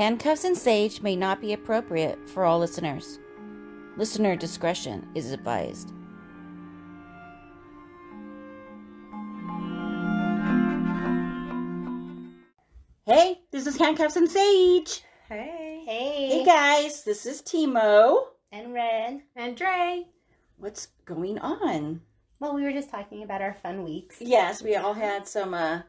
Handcuffs and sage may not be appropriate for all listeners. Listener discretion is advised. Hey, this is Handcuffs and Sage. Hey. Hey guys, this is Timo. And Red. And Dre. What's going on? Well, we were just talking about our fun weeks. Yes, we all had some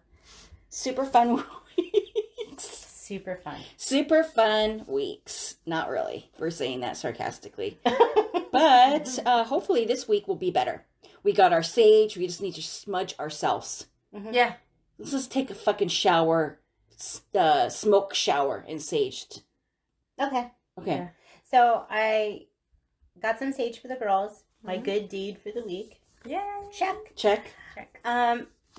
super fun weeks. Super fun. Super fun weeks. Not really. We're saying that sarcastically. But hopefully this week will be better. We got our sage. We just need to smudge ourselves. Mm-hmm. Yeah. Let's just take a fucking shower, smoke shower in sage. Okay. Yeah. So I got some sage for the girls. My good deed for the week. Yay. Check.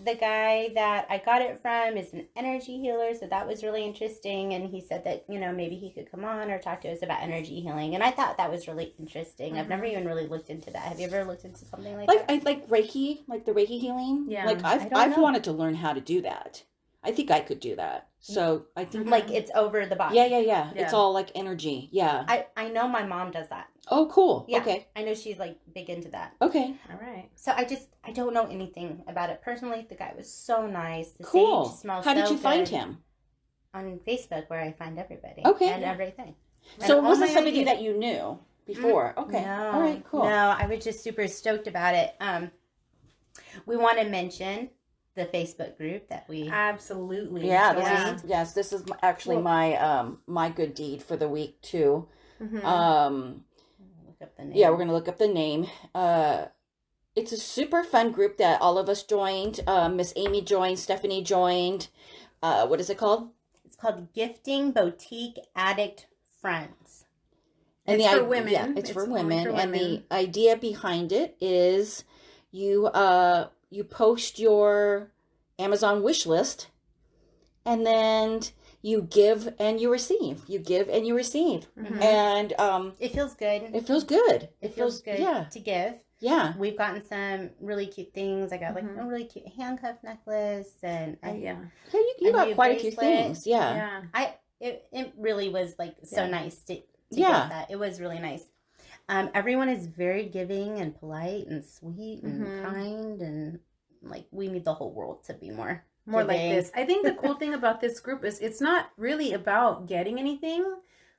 The guy that I got it from is an energy healer, so that was really interesting. And he said that, maybe he could come on or talk to us about energy healing. And I thought that was really interesting. Mm-hmm. I've never even really looked into that. Have you ever looked into something like that? I like Reiki, like the Reiki healing. Yeah. Like I've wanted to learn how to do that. I think I could do that. So I think like it's over the body. Yeah. It's all like energy. Yeah. I know my mom does that. Oh, cool. Yeah. Okay. I know she's like big into that. Okay. All right. So I don't know anything about it personally. The guy was so nice. The cool. sage smells How did so you find good. him? On Facebook, where I find everybody. Okay. And everything. So and was this somebody that you knew before? Okay. No. All right. Cool. No, I was just super stoked about it. We want to mention the Facebook group that we absolutely. Yeah. This is actually my good deed for the week too. Mm-hmm. Look up the name. Yeah, we're gonna look up the name. It's a super fun group that all of us joined. Miss Amy joined. Stephanie joined. What is it called? It's called Gifting Boutique Addict Friends. And it's for women. Yeah, it's for women. And the idea behind it is you post your Amazon wish list, and then you give and you receive. You give and you receive. Mm-hmm. And it feels good. It feels good. It feels good to give. Yeah. We've gotten some really cute things. I got like a really cute handcuff necklace and you got quite a few things. Yeah. It really was like so nice to get that. It was really nice. Everyone is very giving and polite and sweet and kind, and like we need the whole world to be more like this. I think the cool thing about this group is it's not really about getting anything.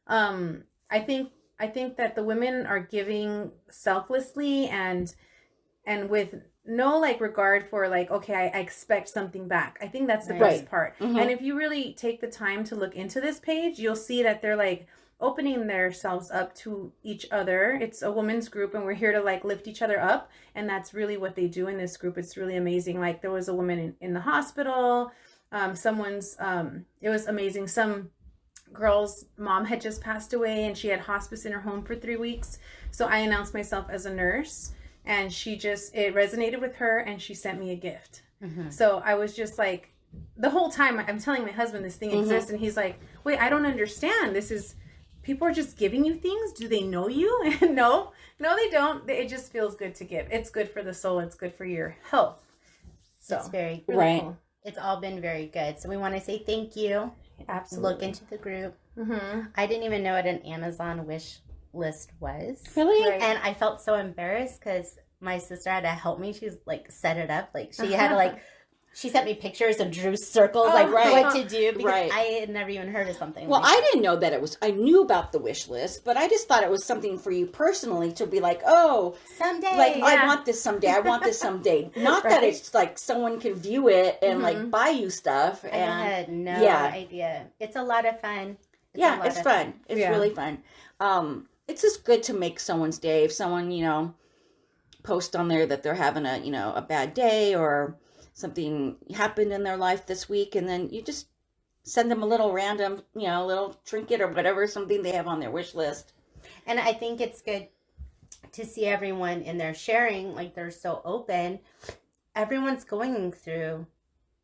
I think that the women are giving selflessly and with no like regard for like, okay, I expect something back. I think that's the best part. Mm-hmm. And if you really take the time to look into this page, you'll see that they're like opening themselves up to each other. It's a women's group, and we're here to like lift each other up. And that's really what they do in this group. It's really amazing. Like there was a woman in the hospital. It was amazing. Some girl's mom had just passed away and she had hospice in her home for 3 weeks. So I announced myself as a nurse, and it resonated with her, and she sent me a gift. Mm-hmm. So I was just like, the whole time I'm telling my husband this thing exists, and he's like, wait, I don't understand. People are just giving you things. Do they know you? No, they don't. It just feels good to give. It's good for the soul. It's good for your health. So it's very really cool. It's all been very good. So we want to say thank you. Absolutely. Look into the group. Mm-hmm. I didn't even know what an Amazon wish list was. Really? Right. And I felt so embarrassed because my sister had to help me. She's like set it up. Like she had to like, she sent me pictures and drew circles what to do, because I had never even heard of something. Well, I didn't know that I knew about the wish list, but I just thought it was something for you personally to be like, oh, someday. Like, I want this someday. I want this someday. Not that it's like someone can view it and like buy you stuff. And I had no idea. It's a lot of fun. It's fun. It's really fun. It's just good to make someone's day. If someone, post on there that they're having a bad day or something happened in their life this week, and then you just send them a little random, little trinket or whatever, something they have on their wish list. And I think it's good to see everyone in their sharing, like they're so open. Everyone's going through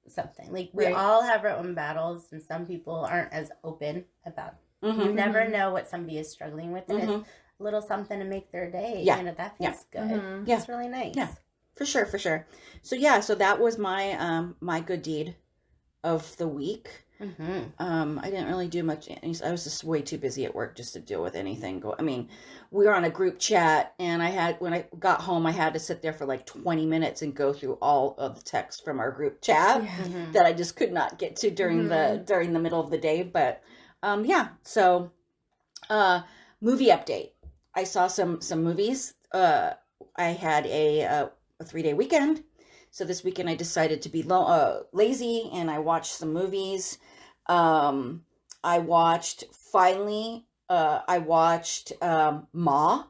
something. Like we all have our own battles, and some people aren't as open about. You never know what somebody is struggling with, and it's a little something to make their day. Yeah. That feels good. Yeah. It's really nice. Yeah. For sure. So that was my my good deed of the week. Mm-hmm. I didn't really do much. I was just way too busy at work just to deal with anything. I mean, we were on a group chat, and when I got home, I had to sit there for like 20 minutes and go through all of the texts from our group chat that I just could not get to during the middle of the day. But yeah, so movie update. I saw some movies. I had a 3-day weekend. So this weekend I decided to be lazy, and I watched some movies. I watched Ma.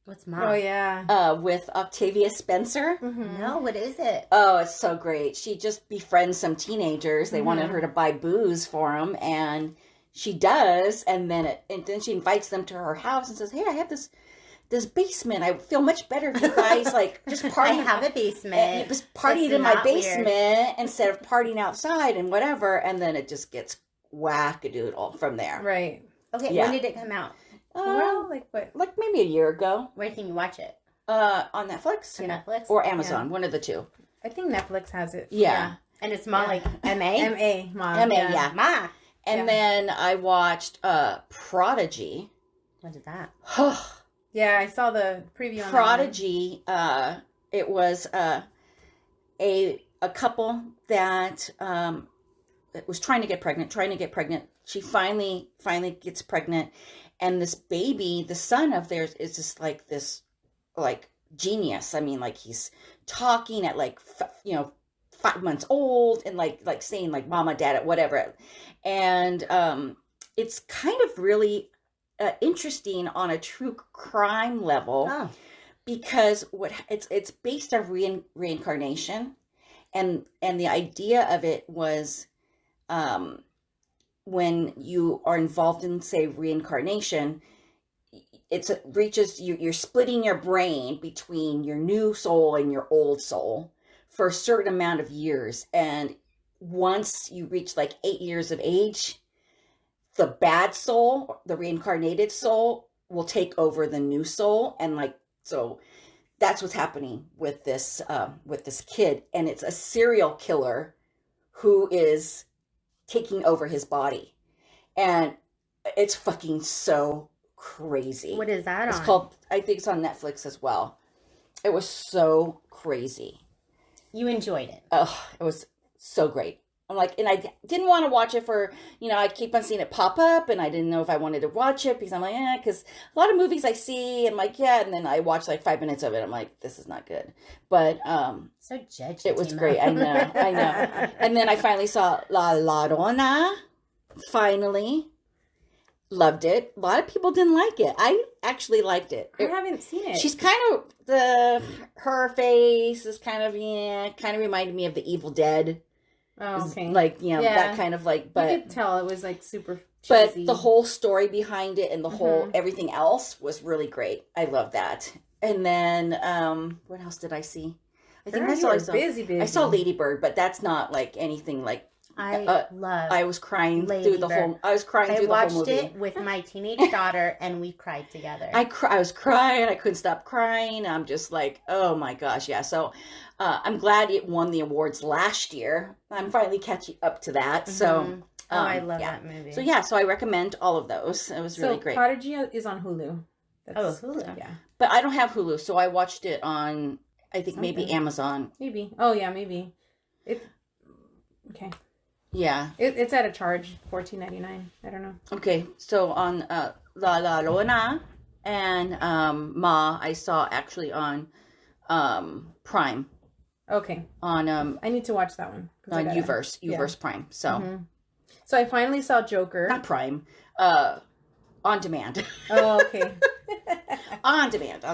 What's Ma? Oh yeah. With Octavia Spencer. No, what is it? Oh, it's so great. She just befriends some teenagers. They wanted her to buy booze for them, and she does. And then she invites them to her house and says, "Hey, I have this basement. I feel much better if you guys like just party. I have a basement. Just party in my basement instead of partying outside and whatever." And then it just gets wackadoodle from there. Right. Okay, when did it come out? Well, like what? Like maybe a year ago. Where can you watch it? On Netflix. On Netflix? Or Amazon, one of the two. I think Netflix has it. Yeah. And it's Ma, like M-A? M-A, Ma. M-A, yeah. Ma. And then I watched Prodigy. What is that? Yeah, I saw the preview on Prodigy, it was a couple that was trying to get pregnant. She finally gets pregnant, and this baby, the son of theirs, is just like this like genius. I mean, like he's talking at like 5 months old, and like saying like mama, dad, whatever. And it's kind of really interesting on a true crime level, because it's based on reincarnation, and the idea of it was when you are involved in, say, reincarnation, you're splitting your brain between your new soul and your old soul for a certain amount of years, and once you reach like 8 years of age, the bad soul, the reincarnated soul, will take over the new soul. And so that's what's happening with this kid. And it's a serial killer who is taking over his body. And it's fucking so crazy. What is that It's on? called, I think it's on Netflix as well. It was so crazy. You enjoyed it. Oh, it was so great. I'm like, and I didn't want to watch it for, I keep on seeing it pop up, and I didn't know if I wanted to watch it, because I'm like, because a lot of movies I see, I'm like, yeah, and then I watch like 5 minutes of it, I'm like, this is not good. But so judgy. it was great. I know. And then I finally saw La Llorona. Finally. Loved it. A lot of people didn't like it. I actually liked it. I haven't seen it. She's kind of, her face is kind of reminded me of the Evil Dead. Oh, okay. Like, that kind of like, but you could tell it was like super cheesy. But the whole story behind it and the whole everything else was really great. I love that. And then what else did I see? I think that's all I saw. Busy. I saw Lady Bird, but that's not like anything like I was crying Lady through the Bird. whole. I was crying through the whole movie. I watched it with my teenage daughter, and we cried together. I was crying. I couldn't stop crying. I'm just like, oh my gosh, yeah. So I'm glad it won the awards last year. I'm finally catching up to that. So I love that movie. So yeah, so I recommend all of those. It was really great. Prodigy is on Hulu. Hulu. Yeah. But I don't have Hulu, so I watched it on, I think maybe Amazon. Maybe. Oh yeah, maybe. Okay. Yeah. It's at a charge, $14.99. I don't know. Okay, so on La Llorona and Ma, I saw actually on Prime. Okay. On I need to watch that one. On Uverse Prime. So So I finally saw Joker. not Prime. On demand. Oh, okay. on demand.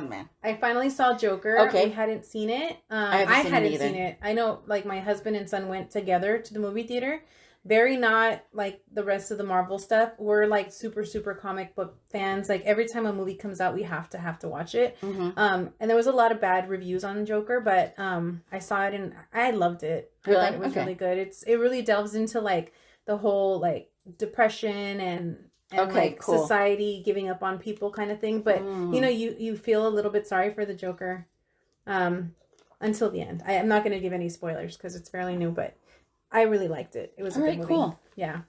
I finally saw Joker. Okay. We hadn't seen it. I hadn't seen it. I know, like, my husband and son went together to the movie theater. Very not like the rest of the Marvel stuff. We're like super, super comic book fans. Like every time a movie comes out, we have to watch it. And there was a lot of bad reviews on Joker, but I saw it and I loved it. Really? I thought it was really good. It really delves into like the whole like depression and like cool. society giving up on people kind of thing. But you feel a little bit sorry for the Joker until the end. I'm not going to give any spoilers because it's fairly new, but I really liked it. It was a good movie. Cool. Yeah.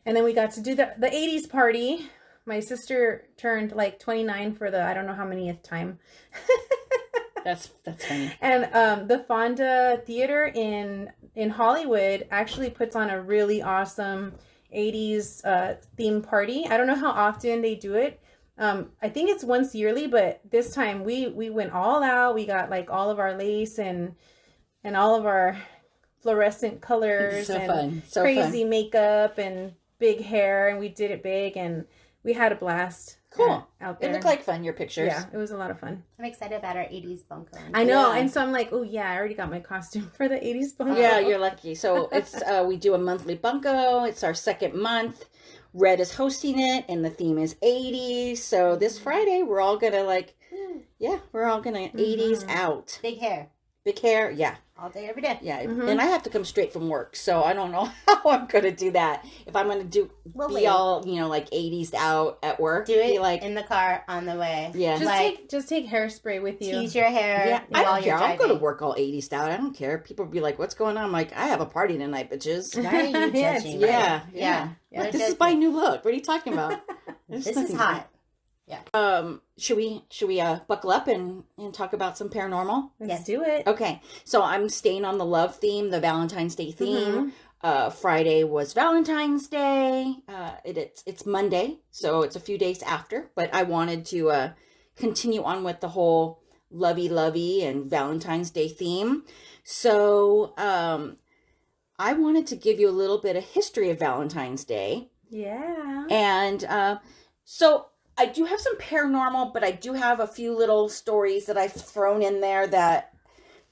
And then we got to do the 80s party. My sister turned like 29 for the I don't know how manyth time. That's funny. And the Fonda Theater in Hollywood actually puts on a really awesome 80s theme party. I don't know how often they do it. I think it's once yearly, but this time we went all out. We got like all of our lace and all of our fluorescent colors So and fun. So crazy fun. makeup and big hair, and we did it big, and we had a blast. Cool. Out there. It looked like fun, your pictures. Yeah, it was a lot of fun. I'm excited about our 80s bunko. I know, Yeah. and so I'm like, oh yeah, I already got my costume for the 80s bunko. Yeah, you're lucky. So it's we do a monthly bunko. It's our second month. Red is hosting it, and the theme is 80s. So this Friday, we're all gonna we're all gonna 80s out. Big hair. Big hair, yeah. All day, every day. Yeah, and I have to come straight from work, so I don't know how I'm gonna do that. If I'm gonna be all like 80s out at work, Do it be like in the car on the way. Yeah. Just take hairspray with you. Tease your hair yeah. I while don't you're care. I'll driving. go to work all 80s out. I don't care. People be like, "What's going on?" I'm like, "I have a party tonight, bitches." Why are you Yes, judging? Yeah, right? yeah. Yeah. Look, this is my new look. What are you talking about? This is hot. Should we buckle up and talk about some paranormal? Let's Yes. do it. Okay, so I'm staying on the love theme, the Valentine's Day theme. Friday was Valentine's Day. It's Monday, so it's a few days after. But I wanted to continue on with the whole lovey and Valentine's Day theme. So I wanted to give you a little bit of history of Valentine's Day. Yeah. And so I do have some paranormal, but I do have a few little stories that I've thrown in there that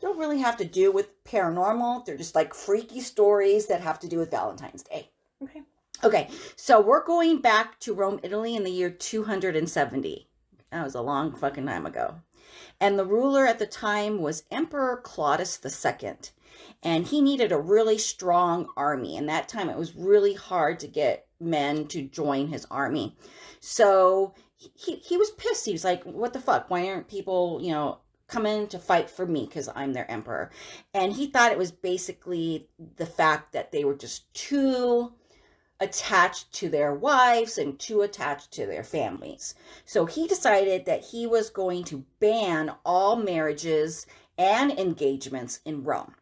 don't really have to do with paranormal. They're just like freaky stories that have to do with Valentine's Day. Okay, so we're going back to Rome, Italy in the year 270. That was a long fucking time ago. And the ruler at the time was Emperor Claudius II. And he needed a really strong army. And that time it was really hard to get men to join his army. So he was pissed. He was like, what the fuck? Why aren't people, coming to fight for me because I'm their emperor? And he thought it was basically the fact that they were just too attached to their wives and too attached to their families. So he decided that he was going to ban all marriages and engagements in Rome.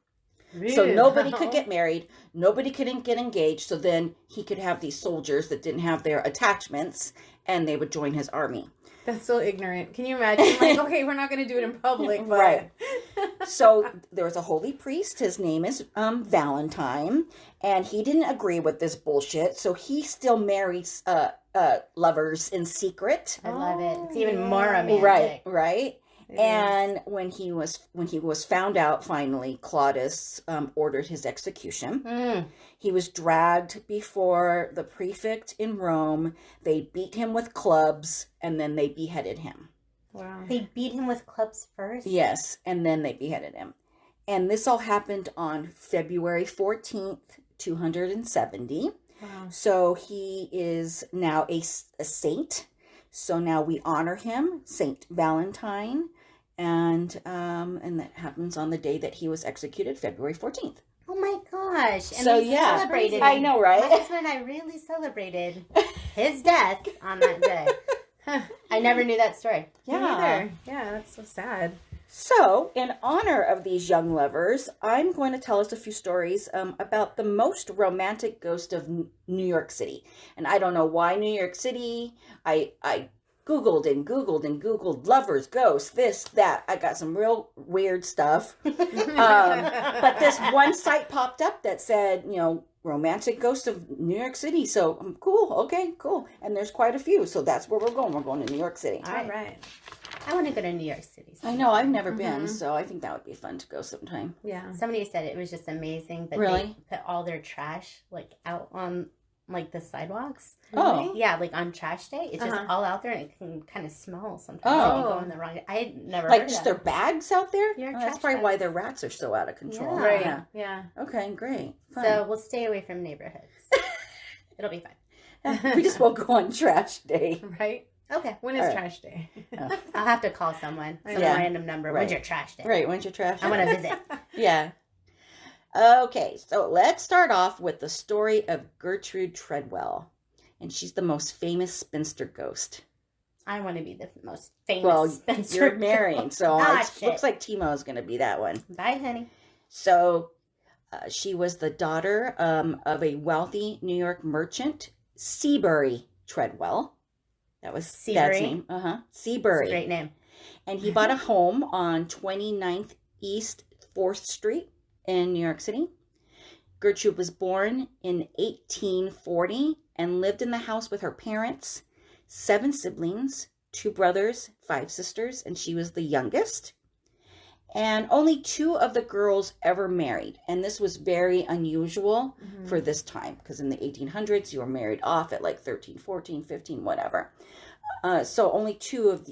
So nobody could get married, nobody could get engaged, so then he could have these soldiers that didn't have their attachments, and they would join his army. That's so ignorant. Can you imagine? Like, okay, we're not going to do it in public, but... Right. So there was a holy priest. His name is Valentine, and he didn't agree with this bullshit. So he still marries lovers in secret. I love it. It's even more romantic. Right. And when he was found out, finally, Claudius ordered his execution. He was dragged before the prefect in Rome. They beat him with clubs, and then they beheaded him. Wow. They beat him with clubs first? Yes, and then they beheaded him. And this all happened on February 14th, 270. Wow. So he is now a saint. So now we honor him, Saint Valentine. And that happens on the day that he was executed, February 14th. Oh my gosh. And So, we yeah. celebrated. I know, right? My husband and I really celebrated his death on that day. I never knew that story. Me neither. Yeah, that's so sad. So, in honor of these young lovers, I'm going to tell us a few stories about the most romantic ghost of New York City. And I don't know why New York City. I Googled and Googled and Googled lovers, ghosts, this, that. I got some real weird stuff. But this one site popped up that said, romantic ghost of New York City. So, cool. Okay, cool. And there's quite a few. So that's where we're going. We're going to New York City. All right. I want to go to New York City. I know. I've never been. So I think that would be fun to go sometime. Yeah. Somebody said it was just amazing. But Really? they put all their trash out on the sidewalks. Oh. Yeah, on trash day. It's just all out there and it can kind of smell sometimes. Oh. When you go in the wrong. I had never Like heard just of their that. bags out there? Yeah, That's trash probably why bags. their rats are so out of control. Yeah. Right. Yeah. Okay, great. Fun. So we'll stay away from neighborhoods. It'll be fine. We just won't go on trash day. Right? Okay. When is All right. trash day? I'll have to call some Yeah. random number. Right. When's your trash day? Right, when's your trash I day? want to visit. Yeah. Okay, so let's start off with the story of Gertrude Treadwell. And she's the most famous spinster ghost. I want to be the most famous spinster. You're married, so it looks like Timo's going to be that one. Bye, honey. So she was the daughter of a wealthy New York merchant, Seabury Treadwell. That was Dad's name. Seabury. That's a great name. And he bought a home on 29th East 4th Street in New York City. Gertrude was born in 1840 and lived in the house with her parents, 7 siblings, 2 brothers, 5 sisters, and she was the youngest. And only 2 of the girls ever married. And this was very unusual for this time, because in the 1800s, you were married off at like 13, 14, 15, whatever. So only 2 of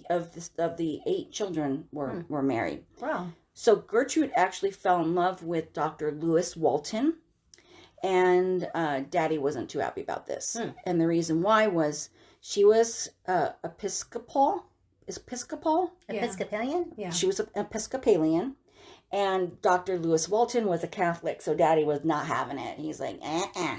the 8 children were married. Wow. So Gertrude actually fell in love with Dr. Lewis Walton. And Daddy wasn't too happy about this. And the reason why was she was Episcopal. Episcopalian? Yeah. She was an Episcopalian. And Dr. Lewis Walton was a Catholic, so Daddy was not having it. He's like,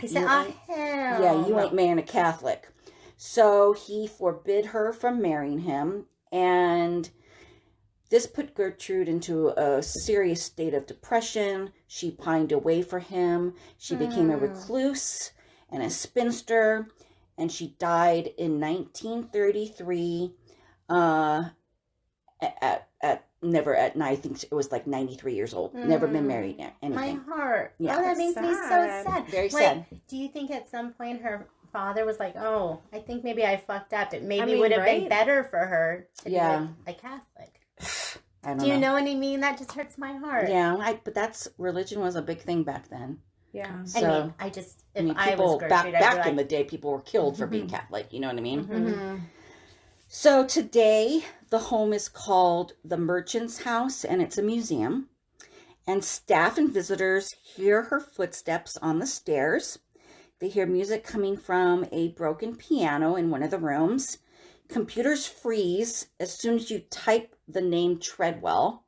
He said, hell yeah, you ain't marrying a Catholic. So he forbid her from marrying him. And this put Gertrude into a serious state of depression. She pined away for him. She became a recluse and a spinster. And she died in 1933 I think it was like 93 years old. Never been married yet. Anything. My heart. Yeah. Oh, that makes me so sad. Very sad. Do you think at some point her father was like, oh, I think maybe I fucked up. It maybe would have been better for her to be a Catholic. I don't know. Do you know what I mean? That just hurts my heart. Yeah, but religion was a big thing back then. Yeah. So, I mean, people back in the day, people were killed for being Catholic. You know what I mean? So today, the home is called the Merchant's House, and it's a museum. And staff and visitors hear her footsteps on the stairs. They hear music coming from a broken piano in one of the rooms. Computers freeze as soon as you type the name Treadwell.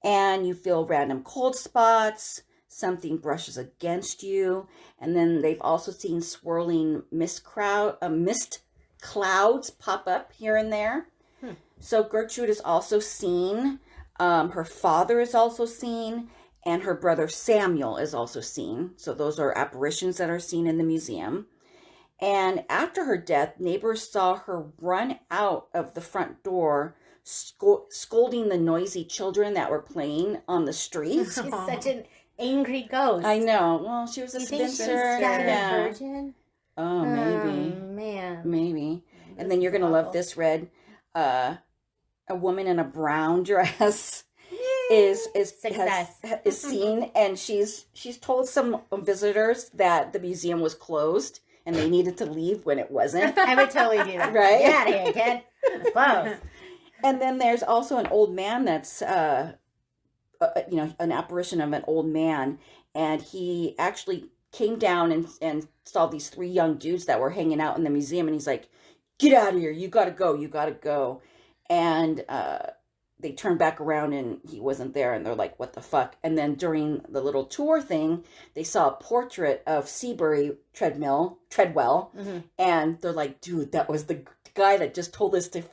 And you feel random cold spots. Something brushes against you. And then they've also seen swirling mist clouds pop up here and there. So Gertrude is also seen. Her father is also seen. And her brother Samuel is also seen. So those are apparitions that are seen in the museum. And after her death, neighbors saw her run out of the front door, scolding the noisy children that were playing on the street. She's such an angry ghost. I know. Well, she was a spinster. A virgin? Oh, maybe. Oh, man. Maybe. And then you're going to love this, Red. A woman in a brown dress is seen, and she's told some visitors that the museum was closed and they needed to leave when it wasn't. I would totally do that. Right? Get out of here, kid. It's closed. And then there's also an old man that's an apparition of an old man, and he actually came down and saw these 3 young dudes that were hanging out in the museum, and he's like, get out of here, you gotta go. And they turned back around and he wasn't there, and they're like, what the fuck? And then during the little tour thing, they saw a portrait of Seabury Treadwell, and they're like, dude, that was the guy that just told us to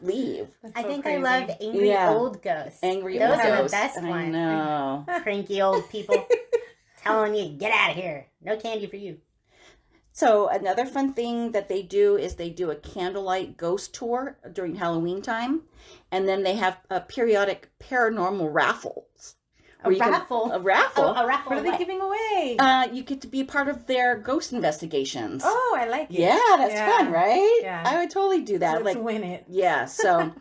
leave. I think crazy. I love angry old ghosts. Those are the best ones. I know. Cranky old people telling you, get out of here. No candy for you. So another fun thing that they do is they do a candlelight ghost tour during Halloween time. And then they have periodic paranormal raffles. A raffle? A raffle. Oh, a raffle. What are they giving away? You get to be a part of their ghost investigations. Oh, I like it. Yeah, that's fun, right? Yeah. I would totally do that. Let's win it. Yeah, so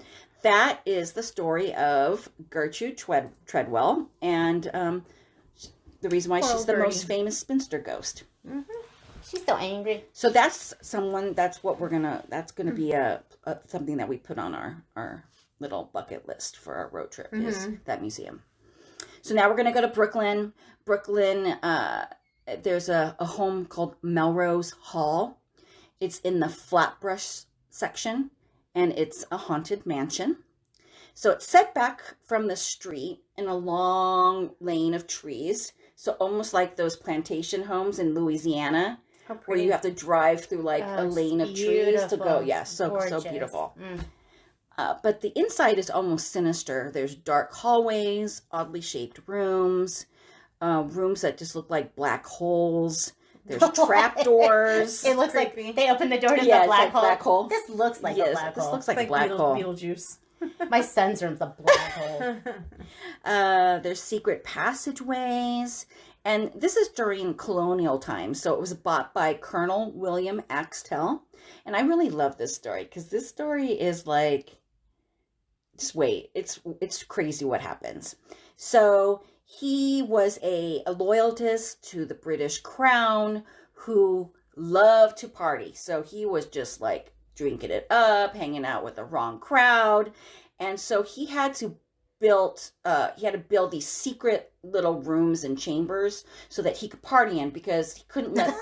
that is the story of Gertrude Treadwell. And the reason why she's the most famous spinster ghost. Mm-hmm. She's so angry. So that's gonna be something that we put on our little bucket list for our road trip, is that museum. So now we're going to go to Brooklyn. Brooklyn, there's a home called Melrose Hall. It's in the Flatbush section, and it's a haunted mansion. So it's set back from the street in a long lane of trees. So almost like those plantation homes in Louisiana, where you have to drive through like a lane of trees to go. Yeah, so beautiful. But the inside is almost sinister. There's dark hallways, oddly shaped rooms, rooms that just look like black holes. There's trapdoors. It looks creepy. Like they open the door to the black hole. This looks like a black hole. This looks like a black hole. Beetlejuice. My son's room's a black hole. There's secret passageways. And this is during colonial times. So it was bought by Colonel William Axtell. And I really love this story because this story is like, just wait, it's crazy what happens. So he was a loyalist to the British Crown who loved to party. So he was just like drinking it up, hanging out with the wrong crowd. And so he had to build these secret little rooms and chambers so that he could party in, because he couldn't let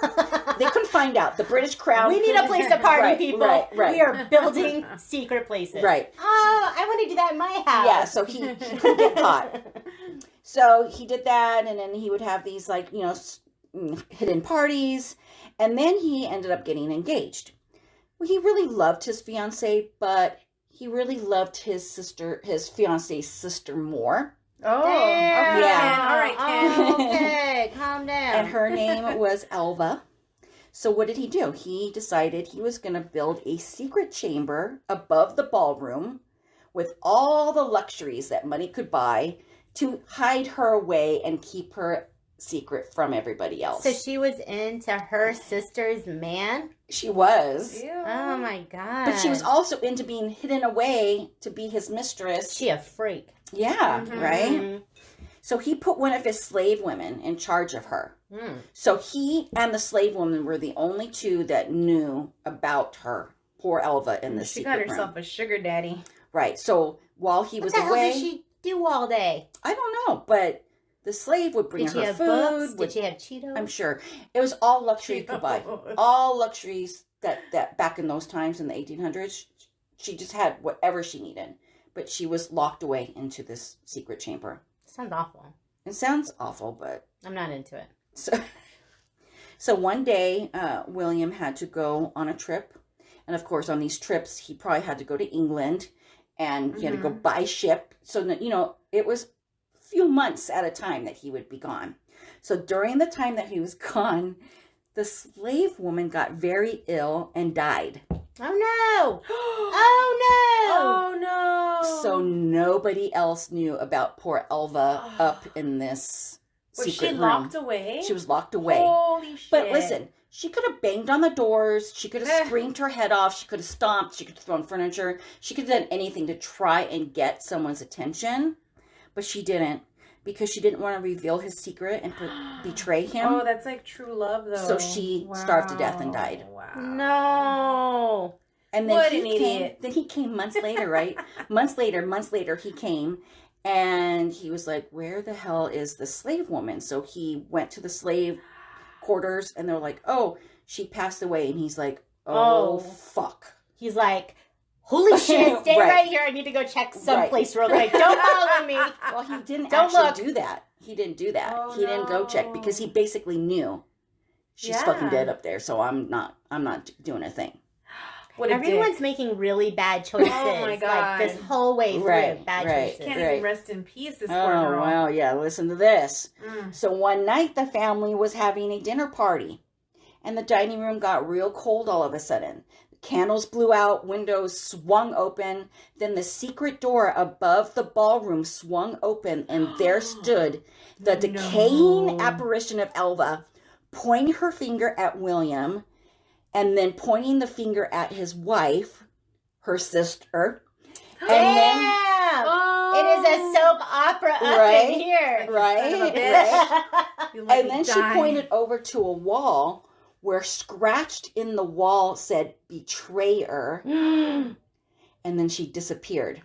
they couldn't find out. The British Crown. We need a place to party, right, people. Right. We are building secret places. Right. Oh, I want to do that in my house. Yeah, so he couldn't get caught. So he did that, and then he would have these like, hidden parties, and then he ended up getting engaged. Well, he really loved his fiancée, but he really loved his fiancee's sister more. Oh, Damn. okay. Yeah. All right, Ken. Oh, okay, calm down. And her name was Elva. So what did he do? He decided he was going to build a secret chamber above the ballroom with all the luxuries that money could buy to hide her away and keep her secret from everybody else. So she was into her sister's man? She was. Ew. Oh my God. But she was also into being hidden away to be his mistress. She a freak. Yeah, Mhm. right? Mhm. So he put one of his slave women in charge of her. Mm. So he and the slave woman were the only two that knew about her. Poor Elva in the She secret got room. herself a sugar daddy. Right. So while he was What the away, hell did she do all day? I don't know, but the slave would bring Did she her have food. books? would- Did she have Cheetos? I'm sure it was all luxury you could buy. All luxuries that back in those times in the 1800s, she just had whatever she needed. But she was locked away into this secret chamber. Sounds awful. It sounds awful, but I'm not into it. so one day, William had to go on a trip. And of course, on these trips, he probably had to go to England and he had to go by ship. So, that, it was a few months at a time that he would be gone. So during the time that he was gone, the slave woman got very ill and died. Oh no! Oh no! Oh no! So nobody else knew about poor Elva up in this Was secret she room. locked away? She was locked away. Holy shit! But listen, she could have banged on the doors. She could have screamed her head off. She could have stomped. She could have thrown furniture. She could have done anything to try and get someone's attention. But she didn't, because she didn't want to reveal his secret and betray him. Oh, that's like true love, though. So she starved to death and died. Wow. No. And then What he an came. idiot. Then he came months later, right? months later, he came, and he was like, "Where the hell is the slave woman?" So he went to the slave quarters, and they're like, "Oh, she passed away." And he's like, "Oh, fuck." He's like, holy shit, stay Right. right here. I need to go check someplace real quick. Don't follow me. Well, he didn't Don't actually look. do that. He didn't do that. Oh, He didn't go check because he basically knew she's fucking Yeah. dead up there. So I'm not doing a thing. What a Everyone's dick. making really bad choices. Oh my God. Like this whole way through. Right, Bad right. choices. Can't Right. even rest in peace, this poor Oh, girl. well, yeah, listen to this. Mm. So one night the family was having a dinner party and the dining room got real cold all of a sudden. Candles blew out, windows swung open, then the secret door above the ballroom swung open, and there stood the decaying apparition of Elva, pointing her finger at William, and then pointing the finger at his wife, her sister. And then, Damn! Oh. It is a soap opera up Right, in here. right, Son of a bitch. You let and me then she die. pointed over to a wall where scratched in the wall said betrayer, and then she disappeared.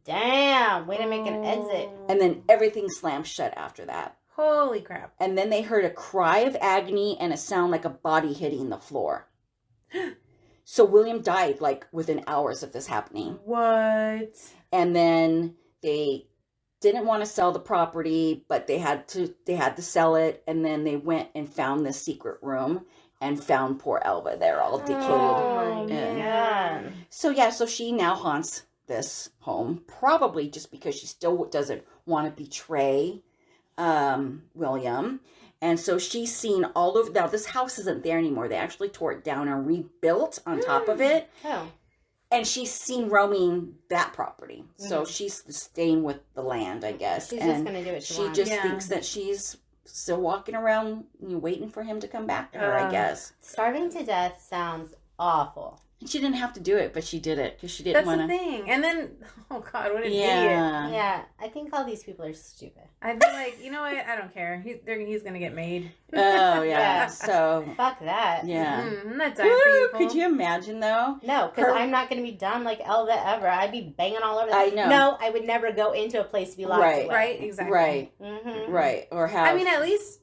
Damn! Way to make an exit. And then everything slammed shut after that. Holy crap. And then they heard a cry of agony and a sound like a body hitting the floor. So William died like within hours of this happening. What? And then they didn't want to sell the property, but they had to sell it. And then they went and found this secret room and found poor Elva there, all decayed. Oh my Yeah. God. So she now haunts this home, probably just because she still doesn't want to betray William. And so she's seen all over. Now, this house isn't there anymore. They actually tore it down and rebuilt on top of it. Oh. And she's seen roaming that property. So she's staying with the land, I guess. She's and just going to do what she she wants. just thinks that she's still walking around, waiting for him to come back to her, I guess. Starving to death sounds awful. She didn't have to do it, but she did it because she didn't want to. That's the thing. And then, oh God, what an idiot. Yeah, I think all these people are stupid. I'd be like, you know what? I don't care. He's going to get made. Oh, yeah. Yeah. So, Fuck that. yeah. I'm not dying for you. Could you imagine, though? No, because I'm not going to be dumb like Elva ever. I'd be banging all over. I know. No, I would never go into a place to be locked away. Right, exactly. Right. Mm-hmm. Right. Or have. I mean, at least,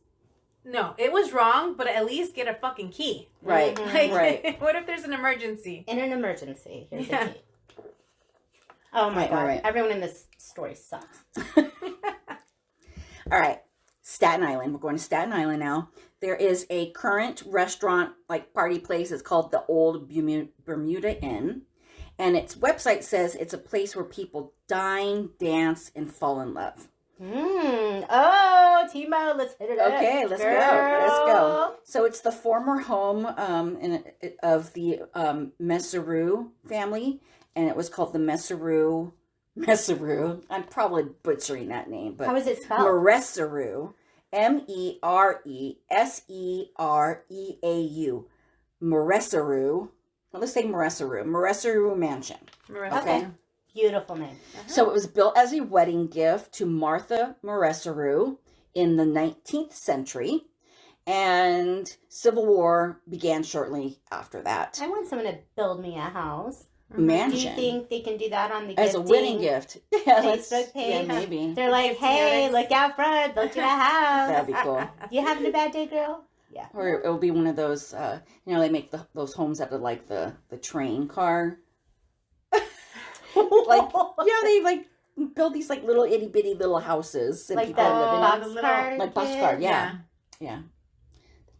no, it was wrong, but at least get a fucking key. Right. Mhm. Like, Right. what if there's an emergency? In an emergency, here's Yeah. the key. Oh my Right, God. right. Everyone in this story sucks. All right. Staten Island. We're going to Staten Island now. There is a current restaurant, like party place. It's called the Old Bermuda Inn. And its website says it's a place where people dine, dance, and fall in love. Oh, Timo, let's hit it up. Okay, let's go. Girl. Let's go. So it's the former home of the Messeru family, and it was called the Messeru. I'm probably butchering that name, but How is it spelled? Mereseru. Meresereau. Mereseru. Well, let's say Mereseru. Mereseru Mansion. Okay. Beautiful name. So it was built as a wedding gift to Martha Mereseru in the 19th century, and Civil War began shortly after that. I want someone to build me a house. Mansion. Do you think they can do that on the As a gifting wedding gift. Yeah, Facebook page? Yeah, maybe. They're like, hey, look out front, build you a house. That'd be cool. You having a bad day, girl? Yeah. Or it'll be one of those, they make those homes out of like the train car. Like, they like build these like little itty bitty little houses and Like people the live in box little- car. like bus kid? car, yeah. They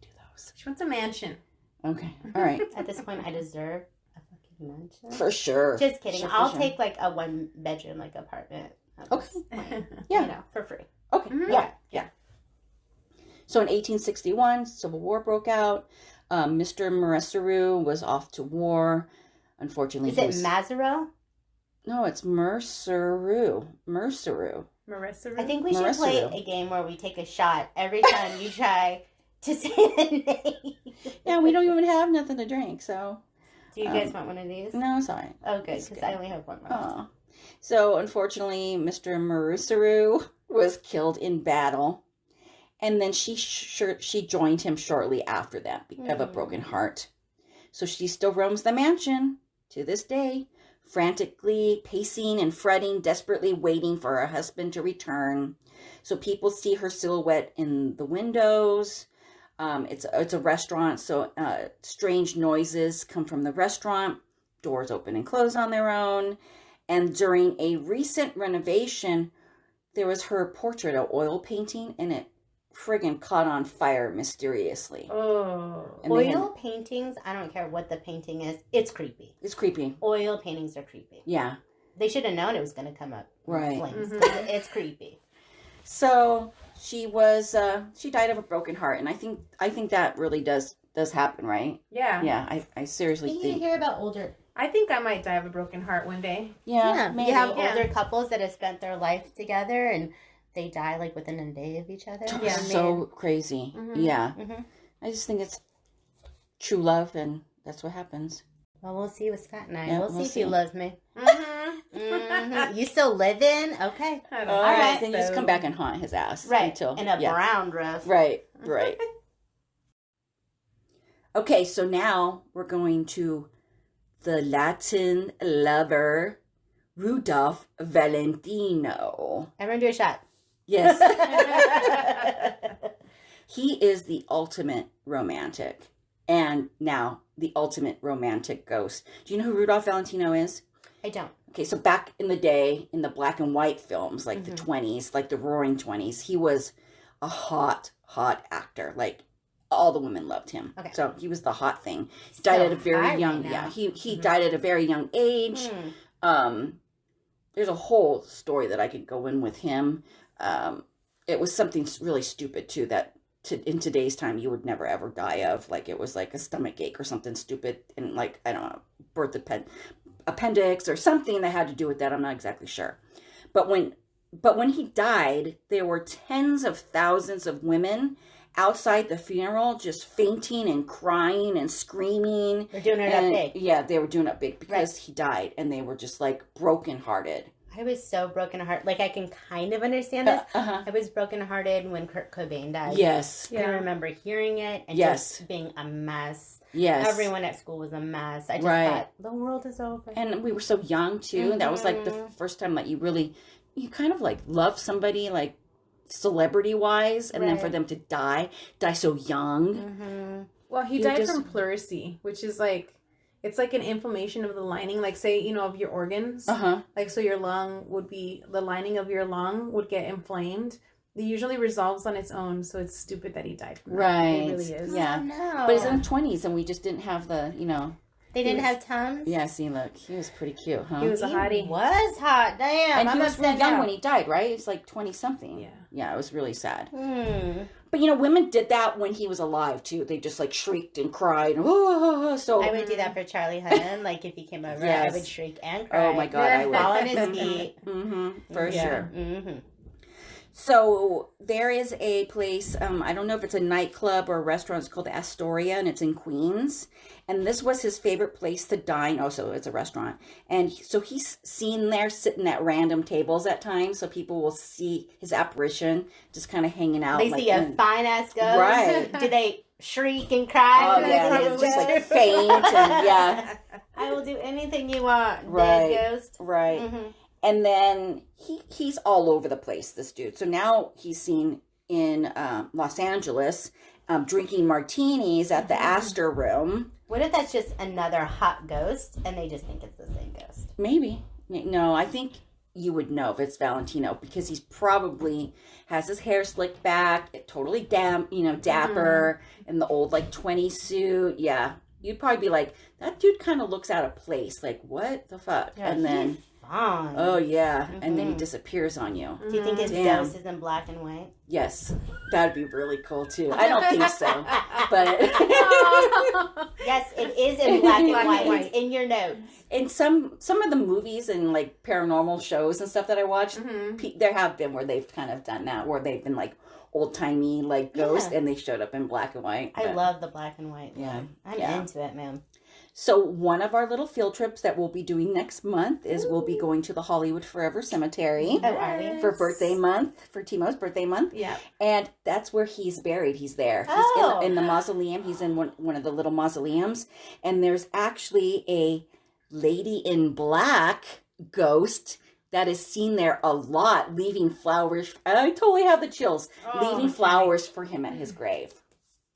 do those. She wants a mansion. Okay, all right, At this point, I deserve a fucking mansion. for sure. Just kidding. For I'll sure. take like a 1-bedroom like apartment. At Okay. this point, Yeah. for free. Okay, Mhm. yeah. So in 1861, Civil War broke out. Mr. Mereseru was off to war. Unfortunately, Is it Mazzaro? No, it's Mereseru. Marissa. I think we should play Mazzaro. a game where we take a shot every time you try to say the name. Yeah, we don't even have nothing to drink, so. Do you guys want one of these? No, it's all right. Oh, good, It's because good. I only have one left. Aw. So, unfortunately, Mr. Mereseru was killed in battle. And then she joined him shortly after that of a broken heart. So she still roams the mansion to this day, frantically pacing and fretting, desperately waiting for her husband to return. So people see her silhouette in the windows. It's a restaurant, so strange noises come from the restaurant. Doors open and close on their own. And during a recent renovation, there was her portrait, an oil painting, and it friggin' caught on fire mysteriously. Oh. And they Oil paintings, I don't care what the painting is, it's creepy. It's creepy. Oil paintings are creepy. Yeah. They should have known it was going to come up in Right. flames. Mhm. It's creepy. So she died of a broken heart, and I think that really does happen, right? Yeah. Yeah, I seriously You think. hear about older... I think I might die of a broken heart one day. Yeah, maybe. You have Yeah. older couples that have spent their life together and they die like within a day of each other. Yeah. So crazy. Mhm. Yeah. Mm-hmm. I just think it's true love, and that's what happens. Well, we'll see with Scott and I. Yeah, we'll see we'll if you see. love me. Mm-hmm. Mhm. You still living? Okay. I don't All know. right, right, then you just So- come back and haunt his ass. Right. Until, In a yeah. brown dress. Right, right. Okay, so now we're going to the Latin lover, Rudolph Valentino. Everyone do a shot. Yes, he is the ultimate romantic. And now the ultimate romantic ghost. Do you know who Rudolph Valentino is? I don't. Okay, so back in the day, in the black and white films, like the Mm-hmm. 20s, like the Roaring 20s, he was a hot actor. Like, all the women loved him. Okay. So he was the hot thing. He So died at a very hot young, right now. he Mhm. died at a very young age. Hmm. There's a whole story that I could go in with him. It was something really stupid too that in today's time you would never ever die of. Like, it was like a stomach ache or something stupid, and like, I don't know, appendix or something that had to do with that. I'm not exactly sure. But when he died, there were tens of thousands of women outside the funeral just fainting and crying and screaming. They're doing it up big. Yeah, they were doing it big because he died, and they were just like brokenhearted. I was so brokenhearted. Like, I can kind of understand this. Uh-huh. I was brokenhearted when Kurt Cobain died. Yes. I remember hearing it and Yes. just being a mess. Yes. Everyone at school was a mess. I just Right. thought, the world is over. And we were so young too. And that was like the first time that you kind of like love somebody, like celebrity wise, and then for Right. them to die so young. Mm-hmm. Well, he You died just- from pleurisy, which is like, it's like an inflammation of the lining, like say, you know, of your organs. Uh-huh. Like, so your lung would be, the lining of your lung would get inflamed. It usually resolves on its own, so it's stupid that he died from that. Right. It really is. Yeah. Oh, no. But he's in his 20s, and we just didn't have the, They didn't He was- have Tums? yeah, see, look, he was pretty cute, huh? He was a He hottie. was hot. Damn. and I'm he was really upset young now. when he died, right? He was like 20 something. Yeah. Yeah, it was really sad. Hmm. But women did that when he was alive too. They just like shrieked and cried. Oh, so I would do that for Charlie Hunnam. Like, if he came over, Yes. I would shriek and cry. oh my god, I would. Fall on his feet. For Yeah. sure. Mm-hmm. So there is a place, I don't know if it's a nightclub or a restaurant, it's called Astoria, and it's in Queens. And this was his favorite place to dine. Oh, so it's a restaurant. And so he's seen there sitting at random tables at times, so people will see his apparition just kind of hanging out. They see a fine-ass ghost. Right. Do they shriek and cry? Oh, when yeah, they see it's his just like ghost? faint and yeah. I will do anything you want, Right. dead ghost. Right. Mhm. And then he's all over the place, this dude. So now he's seen in Los Angeles drinking martinis at the Astor Room. What if that's just another hot ghost and they just think it's the same ghost? Maybe. No, I think you would know if it's Valentino because he's probably has his hair slicked back, totally dapper, in the old like 20 suit. Yeah. You'd probably be like, that dude kind of looks out of place. Like, what the fuck? Yeah, and then, Fine. oh yeah. And then he Mhm. disappears on you. Do you think his Damn. ghost is in black and white? Yes, that'd be really cool too. I don't think so, but Yes, it is in black and Black and white. white. It's in your notes. in some of the movies and like paranormal shows and stuff that I watched, there have been where they've kind of done that, where they've been like old timey like ghosts, Yeah. and they showed up in black and white. I but- love the black and white. Yeah, I'm yeah. into it, man. So one of our little field trips that we'll be doing next month is we'll be going to the Hollywood Forever Cemetery Oh, are we? for birthday month, for Timo's birthday month. Yeah. And that's where he's buried. He's there. He's Oh. in the mausoleum. He's in one of the little mausoleums. And there's actually a lady in black ghost that is seen there a lot, leaving flowers. I totally have the chills. Leaving flowers for him at his grave.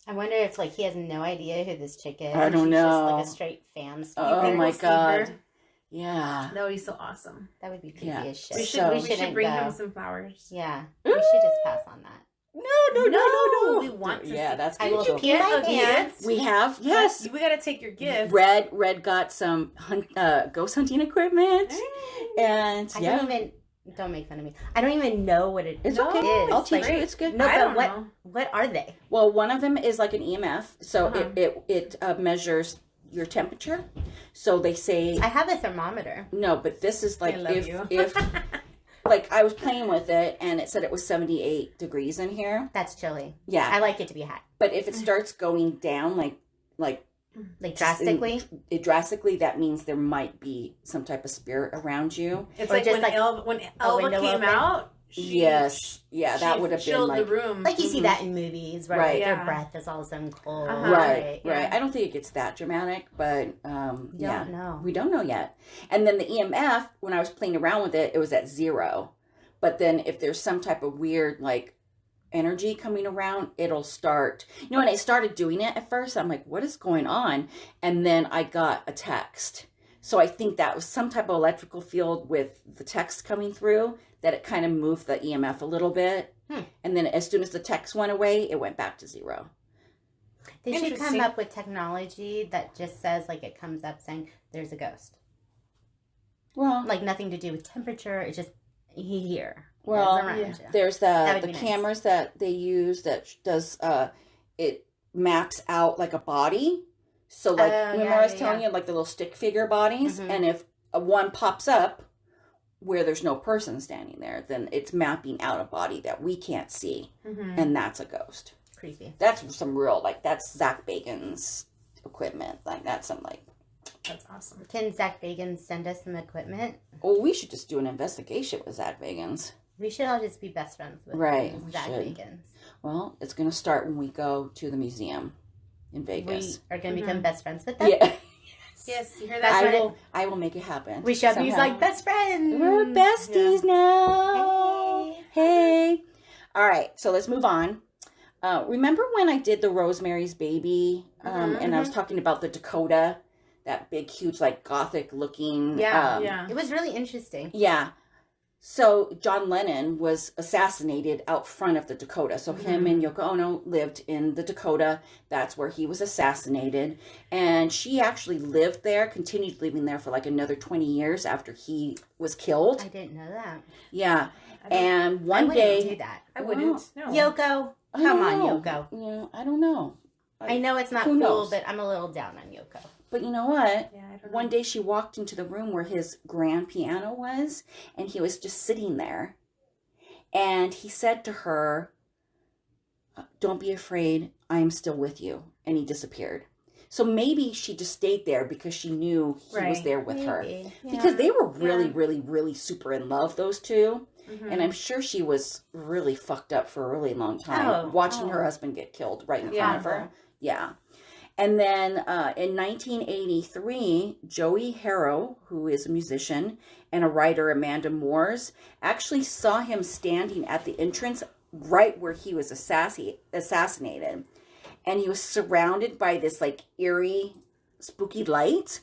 I wonder if like he has no idea who this chick is. I don't She's know. Just like a straight fan. Oh think my we'll see God. her? Yeah. That would be so awesome. That would be creepy Yeah. as shit. We should, So- we should shouldn't bring go. him some flowers. Yeah, we should just pass on that. No. We want to Yeah, see- that's I will beautiful. pee my a pants. gift. We have, yes. We gotta take your gift. Red got some ghost hunting equipment. And I yeah. don't make fun of me. I don't even know what it It's No, okay. is. I'll teach Like, you. It's good. No, I but don't what know. what are they? Well, one of them is like an EMF, so Uh-huh. it measures your temperature. So they say I have a thermometer. no, but this is like I love if you. if like I was playing with it and it said it was 78 degrees in here. That's chilly. Yeah, I like it to be hot. but if it starts going down like Like drastically. it drastically, that means there might be some type of spirit around you. It's Or like just when like when a Elva window came open? out. Yes, yeah, that she would have been chilled like the room. Like you see that in movies where Right. like, their Yeah. breath is all of a sudden cold. Uh-huh. right. yeah. I don't think it gets that dramatic, but yeah, know. we don't know yet. And then the EMF, when I was playing around with it, it was at 0. But then if there's some type of weird like energy coming around, it'll start. And I started doing it at first, I'm like, what is going on? And then I got a text. So I think that was some type of electrical field with the text coming through that it kind of moved the EMF a little bit. And then as soon as the text went away, it went back to 0. They should come up with technology that just says, like, it comes up saying, there's a ghost. Well, like nothing to do with temperature. It's just here. Well, there's the cameras that they use that does it maps out like a body. So like remember I was telling you like the little stick figure bodies, and if one pops up where there's no person standing there, then it's mapping out a body that we can't see, and that's a ghost. Creepy. That's some real that's Zach Bagans' equipment. Like that's some That's awesome. Can Zach Bagans send us some equipment? Oh, we should just do an investigation with Zach Bagans. We should all just be best friends with Zach Bagans. Well, it's going to start when we go to the museum in Vegas. We are going to become best friends with them? Yeah. Yes, you hear that? I will make it happen. We should use like best friends. We're besties now. Hey. All right, so let's move on. Remember when I did the Rosemary's Baby and I was talking about the Dakota? That big, huge, like, Gothic-looking... Yeah. It was really interesting. Yeah. So, John Lennon was assassinated out front of the Dakota. So, him and Yoko Ono lived in the Dakota. That's where he was assassinated. And she actually lived there, continued living there for, like, another 20 years after he was killed. I didn't know that. Yeah. And one day... I wouldn't do that. I wouldn't. No. Yoko. Come on, Yoko. Yeah, I don't know. I know it's not cool, but I'm a little down on Yoko. But you know what? Yeah, I don't know. One day she walked into the room where his grand piano was, and he was just sitting there. And he said to her, "Don't be afraid, I am still with you." And he disappeared. So maybe she just stayed there because she knew he was there with her. Yeah. Because they were really, really, really super in love, those two. And I'm sure she was really fucked up for a really long time, watching her husband get killed right in front of her. Yeah. And then in 1983, Joey Harrow, who is a musician, and a writer, Amanda Moores, actually saw him standing at the entrance right where he was assassinated. And he was surrounded by this like eerie, spooky light.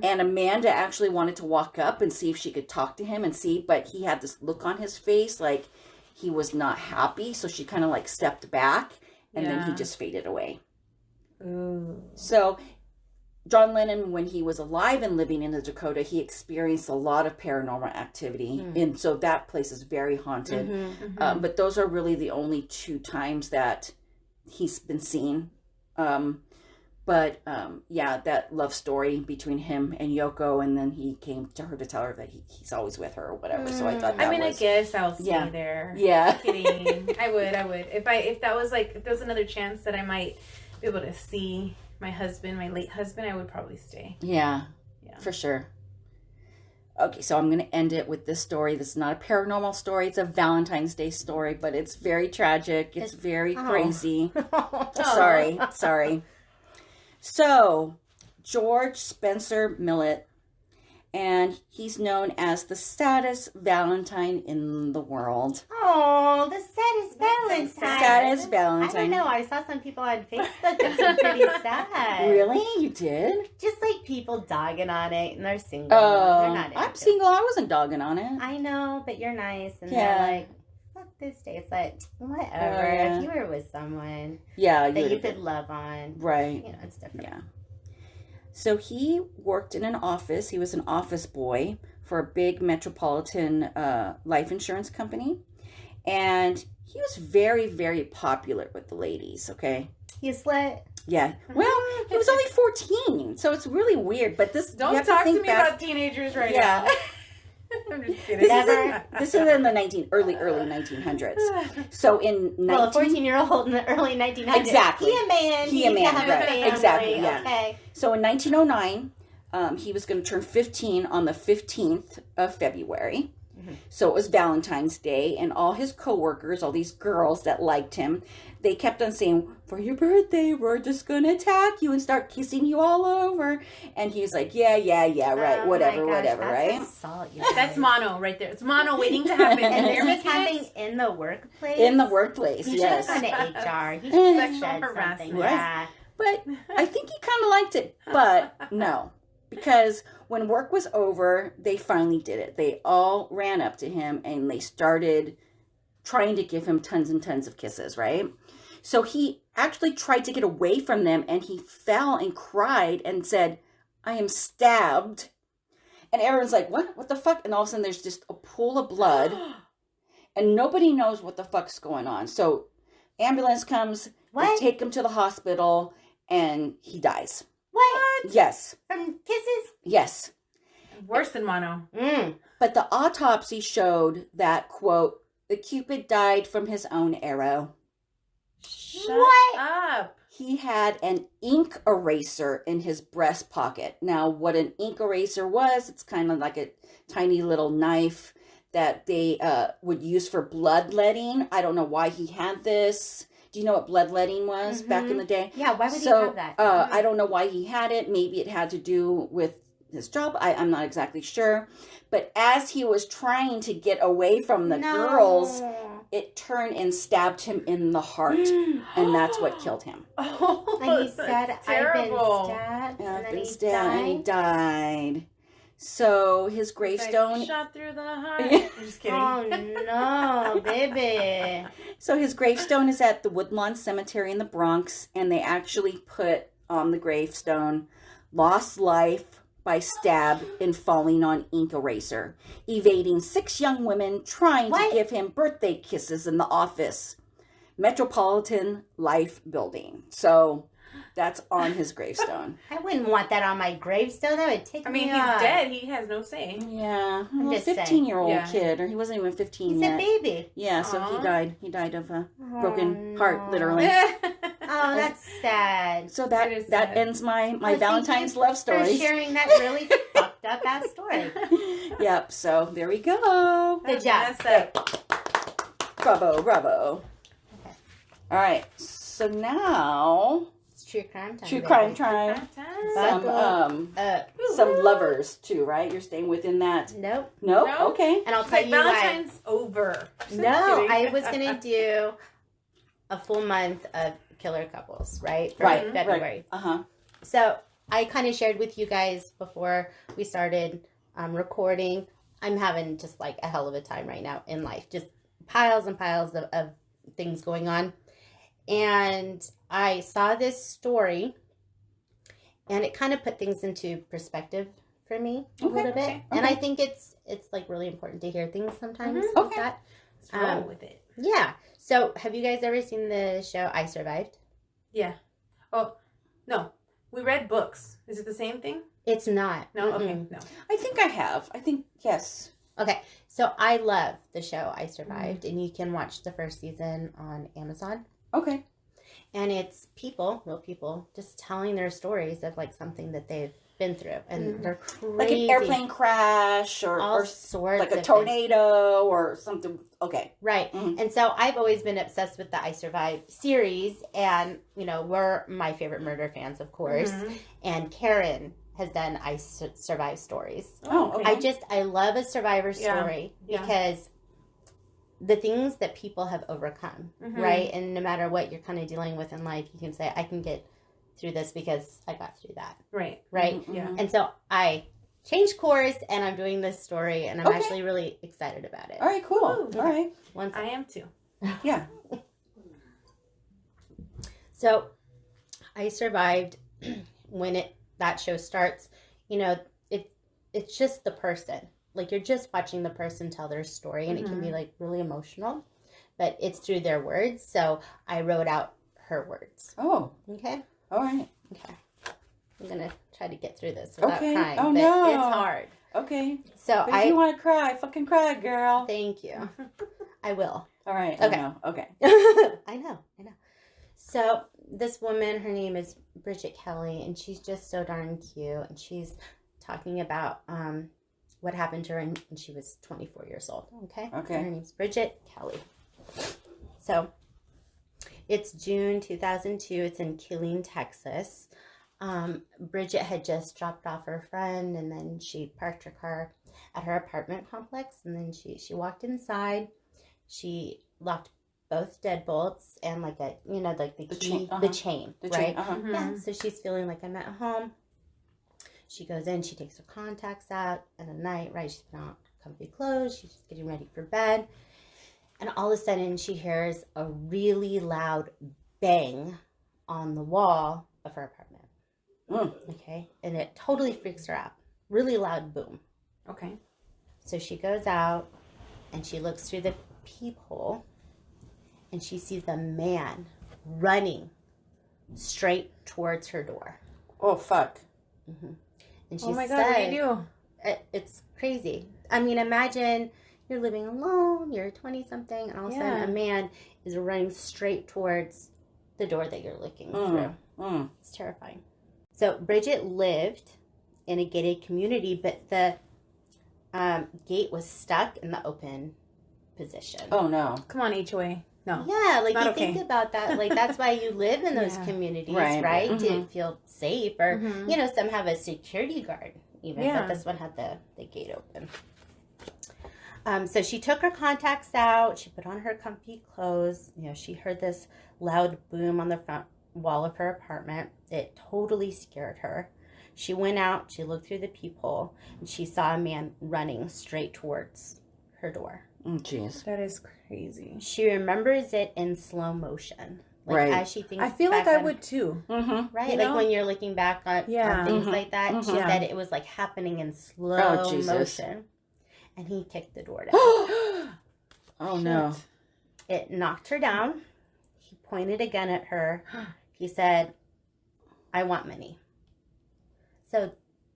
And Amanda actually wanted to walk up and see if she could talk to him and see, but he had this look on his face like he was not happy. So she kind of like stepped back, and then he just faded away. Ooh. So John Lennon, when he was alive and living in the Dakota, he experienced a lot of paranormal activity. And so that place is very haunted. But those are really the only 2 times that he's been seen. But that love story between him and Yoko, and then he came to her to tell her that he's always with her or whatever. So I thought that I guess I'll stay there. Yeah. Just kidding. I would. If that was like, if there was another chance that I might be able to see my husband, my late husband, I would probably stay. Yeah. For sure. Okay, so I'm going to end it with this story. This is not a paranormal story. It's a Valentine's Day story, but it's very tragic. It's very crazy. Sorry. So, George Spencer Millett, and he's known as the saddest Valentine in the world. Oh, the saddest Valentine. Saddest Valentine. I don't know. I saw some people on Facebook that seemed pretty sad. Really? You did? Just like people dogging on it, and they're single. Oh, They're not I'm single. I wasn't dogging on it. I know, but you're nice, and they're like, fuck this day. It's like, whatever. If you were with someone that you could love on. Right. You know, it's different. Yeah. So he worked in an office. He was an office boy for a big metropolitan life insurance company. And he was very, very popular with the ladies, okay? He slut? Yeah. Well, he was only 14, so it's really weird. But this... Don't talk to me about teenagers now. I'm just kidding. This is in the early 1900s. So in... a 14-year-old in the early 1900s. Exactly. He a man. Right. Exactly, yeah. Okay. So in 1909, he was going to turn 15 on the 15th of February. So it was Valentine's Day, and all his coworkers, all these girls that liked him, they kept on saying, for your birthday, we're just going to attack you and start kissing you all over. And he was like, yeah, right, whatever, that's right? Assault, That's mono right there. It's mono waiting to happen. And There this is it happening is. in the workplace? In the workplace, He yes. should have gone to HR. He should have Sexual said harassment. something. Right. Yeah. But I think he kind of liked it, but no. Because when work was over, they finally did it. They all ran up to him and they started trying to give him tons and tons of kisses, right? So he actually tried to get away from them and he fell and cried and said, I am stabbed. And everyone's like, what? What the fuck? And all of a sudden there's just a pool of blood and nobody knows what the fuck's going on. So ambulance comes, What? they take him to the hospital, and he dies. What? Yes. From kisses? Yes. Worse than mono. But the autopsy showed that, quote, the Cupid died from his own arrow. Shut What? up. He had an ink eraser in his breast pocket. Now, what an ink eraser was, it's kind of like a tiny little knife that they would use for bloodletting. I don't know why he had this. Do you know what bloodletting was back in the day? Yeah, why would he have that? I don't know why he had it. Maybe it had to do with his job. I'm not exactly sure. But as he was trying to get away from the girls, it turned and stabbed him in the heart. And that's what killed him. Oh, And he that's said, I've been terrible. stabbed. And And I've then been he stabbed and he died. died. So his Like, gravestone... shot through the heart. I'm just kidding. Oh, no, baby. So his gravestone is at the Woodlawn Cemetery in the Bronx, and they actually put on the gravestone, lost life by stab in falling on ink eraser, evading 6 young women trying What? to give him birthday kisses in the office. Metropolitan Life Building. So that's on his gravestone. I wouldn't want that on my gravestone. That would take I mean, me he's off. dead. He has no say. Yeah, I'm a just saying. 15-year-old Yeah. kid, or he wasn't even 15 He's yet. a baby. Yeah, so he Aw. died. He died of a broken Oh, heart, no. literally. Oh, that's sad. So It is that sad. ends my Well, thank Valentine's you love for stories. sharing that really fucked up ass story. Yep, so there we go. Good job. That's it. Bravo, bravo. Okay. All right, so now It's true crime time. true baby. crime time. Some Buckle some lovers too, right? You're staying within that. Nope. Nope. No. Okay. And I'll She's tell like, you why. Valentine's over. Just No, kidding. I was gonna do a full month of killer couples, right? For Right. February. Right. Uh-huh. So I kind of shared with you guys before we started recording. I'm having just like a hell of a time right now in life. Just piles and piles of things going on. And I saw this story and it kind of put things into perspective for me a Okay, little bit. okay, And I okay. think it's like really important to hear things sometimes Mhm. like Okay. that. Let's roll with it. Yeah. So have you guys ever seen the show I Survived? Yeah. Oh, no. We read books. Is it the same thing? It's not. No? Okay. Mm-mm. No. I think I have. I think yes. Okay, so I love the show I Survived, and you can watch the first season on Amazon. Okay. And it's people, real people, just telling their stories of like something that they've been through, and they're crazy. Like an airplane crash all or sorts like a of tornado or something. Okay. things. Right. Mhm. And so I've always been obsessed with the I Survived series, and we're my favorite murder fans, of course. Mhm. And Karen has done I Survived stories. Oh, okay. I love a survivor Yeah. story Yeah. because the things that people have overcome, Mhm. right? And no matter what you're kind of dealing with in life, you can say, I can get through this because I got through that, Right. right? Mhm, Yeah. mhm. And so I changed course and I'm doing this story and I'm Okay. actually really excited about it. All right, cool. Ooh. All right. Once I am too. Yeah. So I survived when that show starts, it's just the person. Like you're just watching the person tell their story and it can be like really emotional, but it's through their words. So I wrote out her words. Oh, Okay. all right. Okay. I'm going to try to get through this without Okay. crying, Oh, but no. it's hard. Okay. So But if you want to cry, fucking cry, girl. thank you. I will. All right. Okay. I know. Okay. I know. So this woman, her name is Bridget Kelly, and she's just so darn cute. And she's talking about what happened to her when she was 24 years old. Okay. Okay. Her name's Bridget Kelly. So it's June 2002. It's in Killeen, Texas. Bridget had just dropped off her friend, and then she parked her car at her apartment complex, and then she walked inside. She locked both deadbolts and like a, you know, like the key, the chain, right? Yeah. So she's feeling like I'm at home. She goes in, she takes her contacts out in the night, right? She's put on comfy clothes. She's just getting ready for bed. And all of a sudden she hears a really loud bang on the wall of her apartment. Okay. And it totally freaks her out. Really loud boom. Okay. So she goes out and she looks through the peephole and she sees a man running straight towards her door. Oh, fuck. And she oh my God, what do you do? It's crazy. I mean, imagine you're living alone, you're 20-something, and all of a sudden a man is running straight towards the door that you're looking through. It's terrifying. So Bridget lived in a gated community, but the gate was stuck in the open position. Oh, no. Come on, HOA. No. Yeah, like Not you okay. think about that. Like that's why you live in those communities, right? To feel safe, or you know, some have a security guard even, but this one had the gate open. So she took her contacts out. She put on her comfy clothes. You know, she heard this loud boom on the front wall of her apartment. It totally scared her. She went out. She looked through the peephole, and she saw a man running straight towards her door. Jeez. That is crazy. She remembers it in slow motion. Like, as she thinks I feel like I would too. Right? You like know? when you're looking back on things like that. She said it was like happening in slow motion. And he kicked the door down. Oh, no. It knocked her down. He pointed a gun at her. He said, I want money. So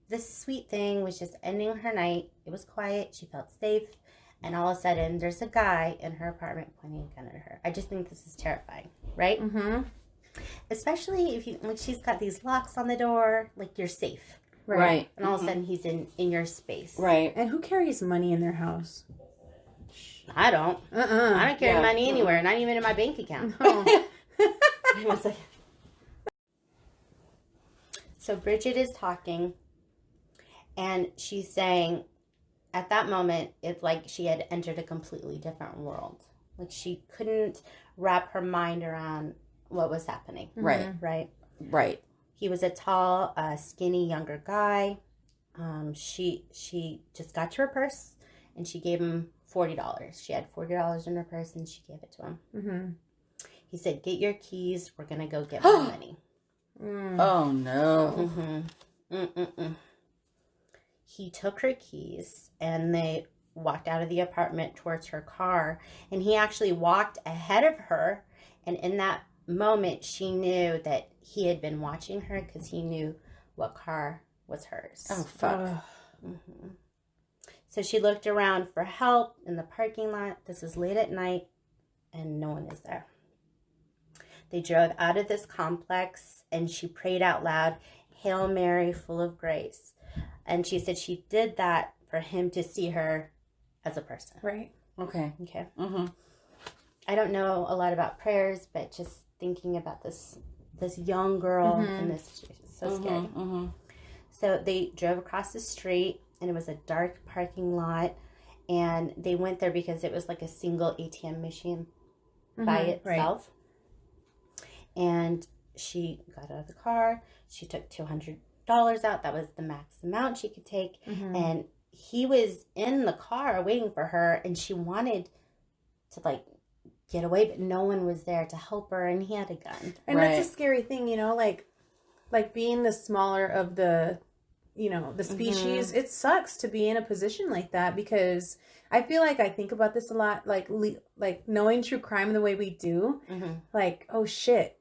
this sweet thing was just ending her night. It was quiet. She felt safe. And all of a sudden, there's a guy in her apartment pointing a gun at her. I just think this is terrifying, right? Especially if like she's got these locks on the door, like you're safe. Right. And all of a sudden, he's in your space. Right. And who carries money in their house? I don't. I don't carry money anywhere, not even in my bank account. It was like... So Bridget is talking, and she's saying, at that moment, it's like she had entered a completely different world. Like she couldn't wrap her mind around what was happening. Right. He was a tall, skinny, younger guy. She just got to her purse, and she gave him $40. She had $40 in her purse, and she gave it to him. He said, "Get your keys. We're gonna go get my money." Oh, no. He took her keys, and they walked out of the apartment towards her car, and he actually walked ahead of her, and in that moment she knew that he had been watching her because he knew what car was hers. Oh, fuck. So she looked around for help in the parking lot. This is late at night, and no one is there. They drove out of this complex, and she prayed out loud, "Hail Mary, full of grace." And she said she did that for him to see her as a person. Right. Okay. I don't know a lot about prayers, but just thinking about this young girl in this situation is so scary. So they drove across the street, and it was a dark parking lot, and they went there because it was like a single ATM machine by itself. And she got out of the car. She took $200 out. That was the max amount she could take. And he was in the car waiting for her, and she wanted to like get away, but no one was there to help her, and he had a gun. And that's a scary thing, you know, like being the smaller of the, you know, the species. It sucks to be in a position like that, because I feel like I think about this a lot, like knowing true crime the way we do, like, oh shit,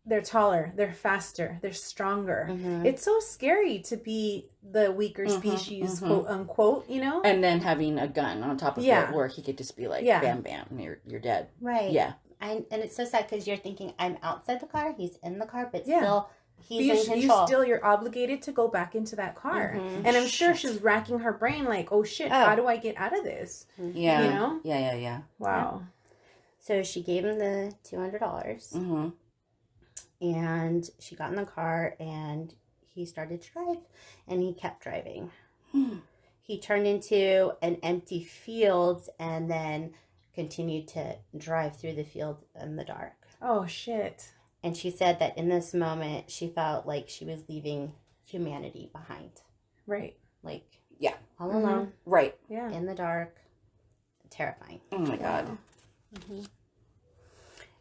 they're taller, they're faster, they're stronger. It's so scary to be the weaker species, quote unquote, you know? And then having a gun on top of it where he could just be like, bam, bam, you're dead. Right. Yeah. And it's so sad because you're thinking, I'm outside the car, he's in the car, but still He's in control. You're obligated to go back into that car. Mm-hmm. And I'm sure she's racking her brain like, oh shit, how do I get out of this? Yeah. You know? Yeah. Wow. So she gave him the $200. Mm-hmm. And she got in the car and he started to drive. And he kept driving. He turned into an empty field and then continued to drive through the field in the dark. Oh, shit. And she said that in this moment, she felt like she was leaving humanity behind. Right. Like, yeah, all alone. Right. Yeah. In the dark. Terrifying. Oh, my God. Mm-hmm.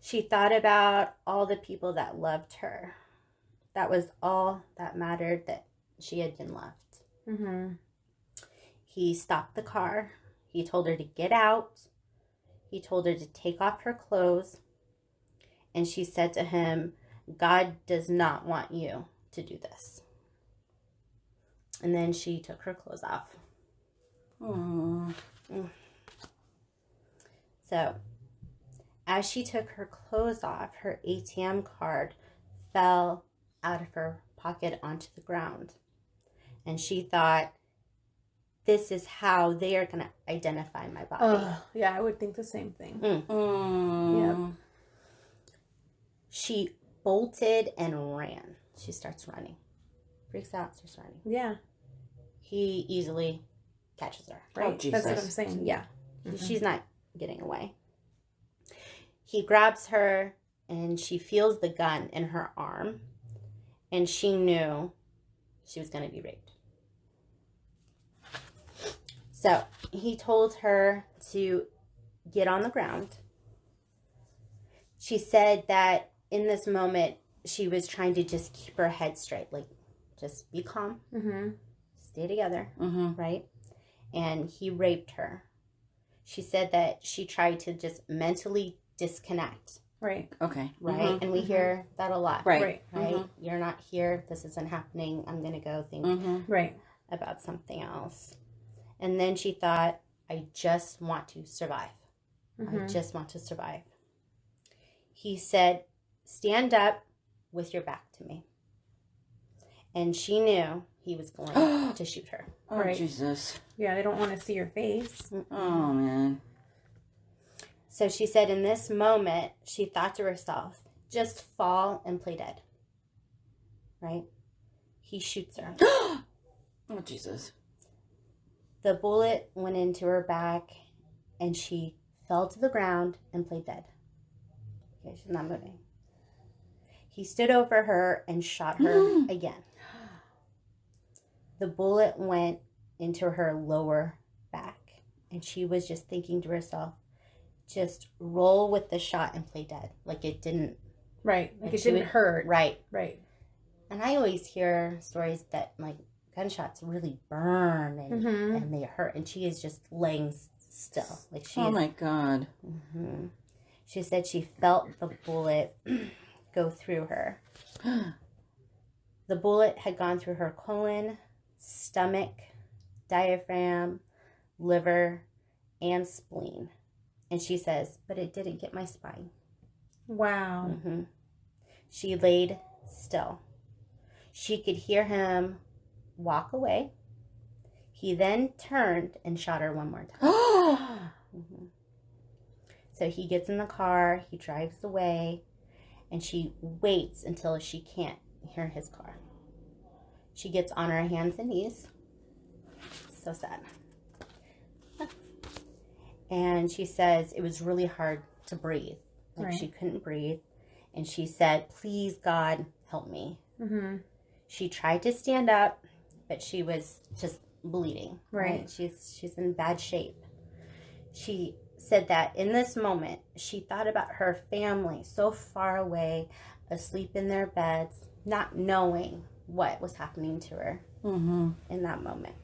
She thought about all the people that loved her. That was all that mattered, that she had been loved. Mm-hmm. He stopped the car. He told her to get out. He told her to take off her clothes. And she said to him, God does not want you to do this. And then she took her clothes off. Mm. So, as she took her clothes off, her ATM card fell out of her pocket onto the ground. And she thought, this is how they are going to identify my body. Yeah, I would think the same thing. Yeah. She bolted and ran. She starts running. Freaks out, starts running. Yeah. He easily catches her. Right. Oh, Jesus. That's what I'm saying. Yeah. She's not getting away. He grabs her and she feels the gun in her arm. And she knew she was going to be raped. So he told her to get on the ground. She said that in this moment, she was trying to just keep her head straight. Like, just be calm. Stay together. Right? And he raped her. She said that she tried to just mentally disconnect. Right. Okay. Right? And we hear that a lot. Right. You're not here. This isn't happening. I'm going to go think Right. about something else. And then she thought, I just want to survive. I just want to survive. He said, stand up with your back to me. And she knew he was going to shoot her. Oh, Right. Jesus. Yeah, they don't want to see your face. Oh, man. So she said in this moment, she thought to herself, just fall and play dead. Right? He shoots her. Oh, Jesus. The bullet went into her back and she fell to the ground and played dead. Okay, she's not moving. He stood over her and shot her again. The bullet went into her lower back and she was just thinking to herself, just roll with the shot and play dead. Like it didn't. Right. Like and it she didn't hurt. Right. Right. And I always hear stories that like gunshots really burn and they hurt. And she is just laying still. Like she Oh, my God. She said she felt the bullet go through her. The bullet had gone through her colon, stomach, diaphragm, liver, and spleen. And she says, but it didn't get my spine. Wow. She laid still. She could hear him walk away. He then turned and shot her one more time. So he gets in the car, he drives away, and she waits until she can't hear his car. She gets on her hands and knees. So sad. And she says it was really hard to breathe. Like Right. she couldn't breathe. And she said, please, God, help me. She tried to stand up, but she was just bleeding. Right. She's in bad shape. She said that in this moment, she thought about her family so far away, asleep in their beds, not knowing what was happening to her in that moment.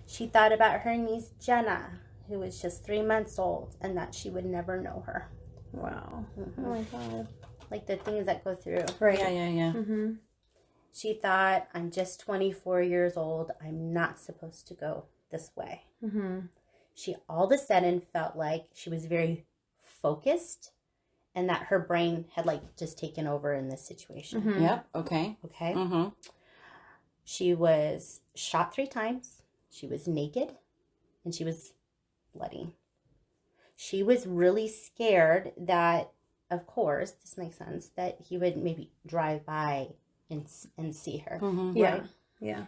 She thought about her niece, Jenna, who was just 3 months old, and that she would never know her. Wow. Oh, my God. Like the things that go through. Right. Yeah. She thought, I'm just 24 years old. I'm not supposed to go this way. She all of a sudden felt like she was very focused and that her brain had like just taken over in this situation. Mm-hmm. Yep. Okay. Okay. Mm-hmm. She was shot 3 times. She was naked, and she was bloody. She was really scared that, of course, this makes sense, that he would maybe drive by and see her. Mm-hmm. Yeah. Right? Yeah.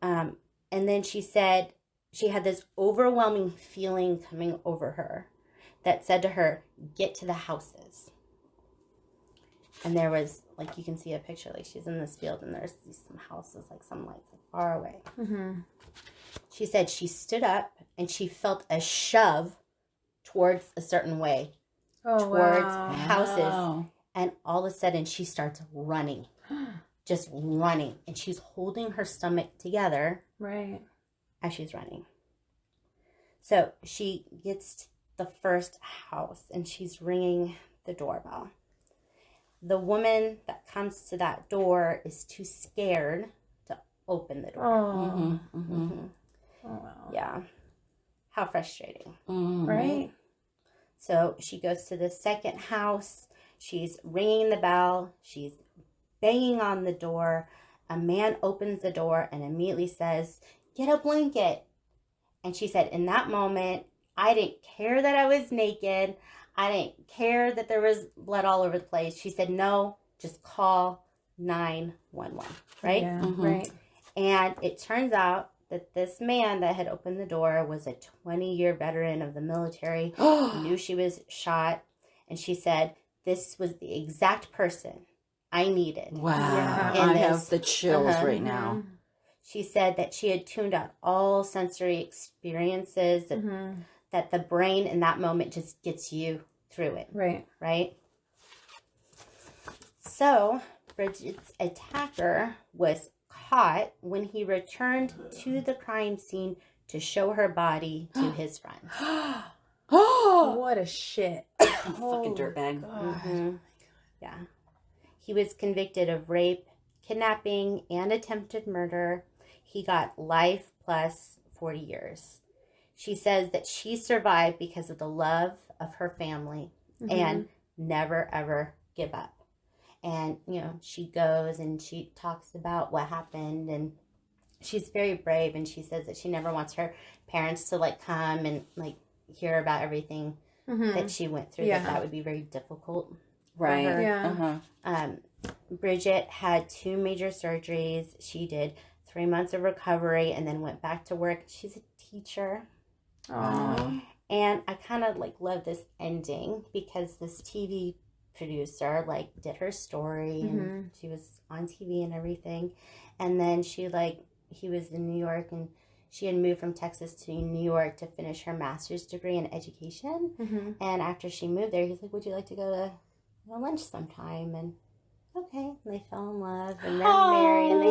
And then she said she had this overwhelming feeling coming over her that said to her, get to the houses. And there was, like, you can see a picture, like, she's in this field, and there's some houses, like, some lights, like, far away. Mm-hmm. She said she stood up, and she felt a shove towards a certain way, towards houses. Wow. And all of a sudden, she starts running. Just running. And she's holding her stomach together. Right. As she's running. So she gets to the first house and she's ringing the doorbell. The woman that comes to that door is too scared to open the door. Oh. Mm-hmm. Mm-hmm. Mm-hmm. Oh, wow. Yeah. How frustrating. Mm-hmm. Right? So she goes to the second house. She's ringing the bell. She's banging on the door. A man opens the door and immediately says, get a blanket. And she said, in that moment, I didn't care that I was naked. I didn't care that there was blood all over the place. She said, no, just call 911, right? Yeah. Mm-hmm. Right. And it turns out that this man that had opened the door was a 20-year veteran of the military. He knew she was shot. And she said, this was the exact person I needed. Wow. Yeah. I And have this- the chills uh-huh. right now. She said that she had tuned out all sensory experiences, Mm-hmm. that the brain in that moment just gets you through it, Right. right? So Bridget's attacker was caught when he returned to the crime scene to show her body to his friends. Oh, What a shit. fucking dirtbag. God. Mhm. Yeah. He was convicted of rape, kidnapping, and attempted murder. He got life plus 40 years. She says that she survived because of the love of her family and never ever give up. And, you know, she goes and she talks about what happened, and she's very brave, and she says that she never wants her parents to like come and like hear about everything that she went through. Yeah. That would be very difficult. Right. her. Yeah. Uh-huh. Bridget had 2 major surgeries. She did 3 months of recovery and then went back to work. She's a teacher. Aw. And I kind of like love this ending because this TV producer like did her story and she was on TV and everything. And then he was in New York, and she had moved from Texas to New York to finish her master's degree in education. And after she moved there, he's like, would you like to go to lunch sometime? And okay, and they fell in love, and they're married, and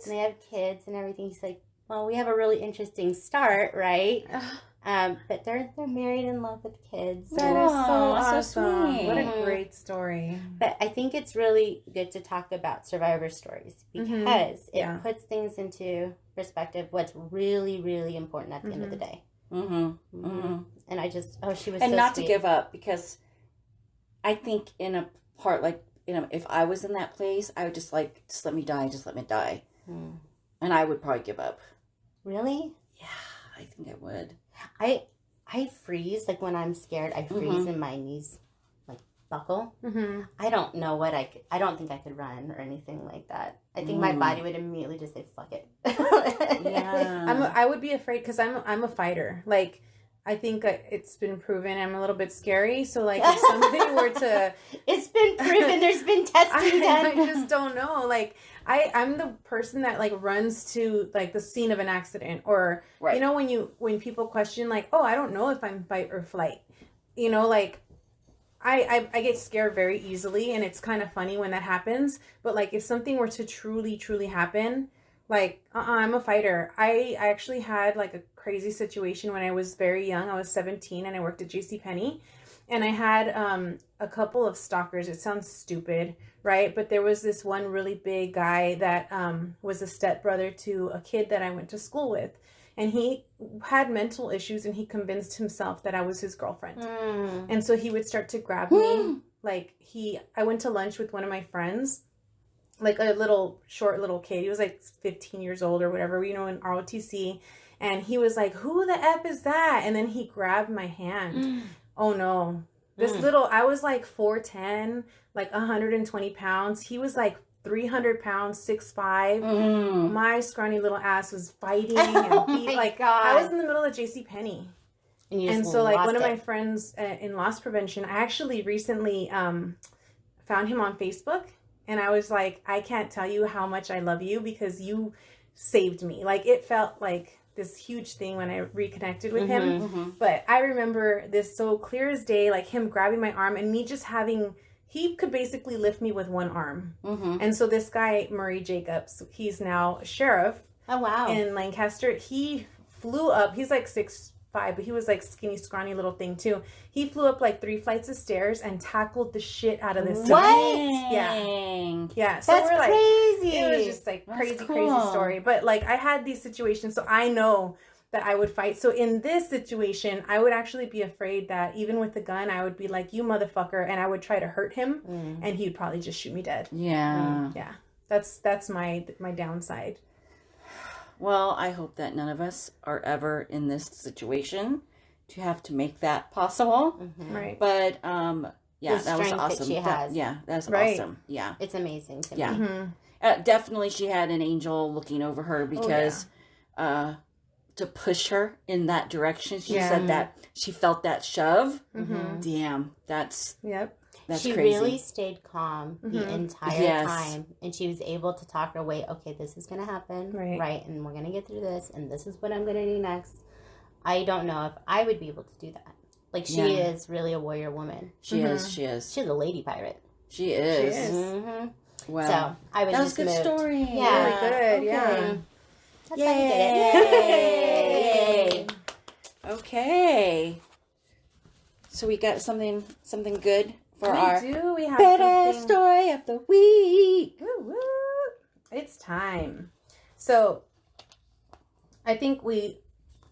they have kids and everything. He's like, well, we have a really interesting start, right? But they're married, in love with kids. That is so Aw, so awesome. sweet. What a great story. But I think it's really good to talk about survivor stories because it Yeah. puts things into perspective. What's really, really important at the end of the day. Mm-hmm. Mm-hmm. And I just, she was And so not sweet. to give up, because I think in a part like, if I was in that place, I would just let me die, just let me die. And I would probably give up. Really? Yeah, I think I would. I freeze, like when I'm scared, I freeze and my knees like buckle. I don't know what I don't think I could run or anything like that. I think my body would immediately just say, fuck it. Yeah. I would be afraid because I'm a fighter. Like, I think it's been proven I'm a little bit scary. So, like, if somebody were to... It's been proven. There's been testing done. I just don't know. Like, I'm the person that, like, runs to, like, the scene of an accident. Or, Right. you know, when people question, like, oh, I don't know if I'm fight or flight. You know, like, I get scared very easily. And it's kind of funny when that happens. But, like, if something were to truly, truly happen... Like, I'm a fighter. I actually had, like, a crazy situation when I was very young. I was 17 and I worked at JCPenney. And I had a couple of stalkers. It sounds stupid, right? But there was this one really big guy that was a stepbrother to a kid that I went to school with. And he had mental issues, and he convinced himself that I was his girlfriend. And so he would start to grab me like I went to lunch with one of my friends, like a short little kid. He was like 15 years old or whatever, in ROTC. And he was like, who the F is that? And then he grabbed my hand. Oh no. I was like 4'10", like 120 pounds. He was like 300 pounds, 6'5". My scrawny little ass was fighting and God. I was in the middle of JCPenney. And so like one of my friends in loss prevention, I actually recently found him on Facebook, and I was like, I can't tell you how much I love you because you saved me. Like it felt like this huge thing when I reconnected with him. But I remember this so clear as day, like him grabbing my arm and me just he could basically lift me with one arm. And so this guy, Murray Jacobs, he's now a sheriff. Oh, wow. In Lancaster. He flew up. He's like 6'5", but he was like skinny, scrawny little thing too. He flew up like 3 flights of stairs and tackled the shit out of this guy. Yeah. So that's we're crazy. It was just like crazy story. But like I had these situations, so I know that I would fight. So in this situation, I would actually be afraid that even with the gun, I would be like, you motherfucker, and I would try to hurt him, and he'd probably just shoot me dead. Yeah. Yeah. That's my downside. Well, I hope that none of us are ever in this situation to have to make that possible. Right. But yeah, that was awesome. That she has. That's awesome. Yeah. It's amazing to me. Yeah. Definitely she had an angel looking over her because to push her in that direction. She said that she felt that shove. Damn, that's she crazy. really stayed calm the entire time, and she was able to talk her way. Okay, this is gonna happen, right? And we're gonna get through this, and this is what I'm gonna do next. I don't know if I would be able to do that. Like she is really a warrior woman. She is. She's a lady pirate. She is. Well, so I was just good story. Yeah, really good. Okay. Yeah. That's how you did it. Yay! Okay. So we got something good for our We have better story of the week. Woo, woo. It's time. So I think we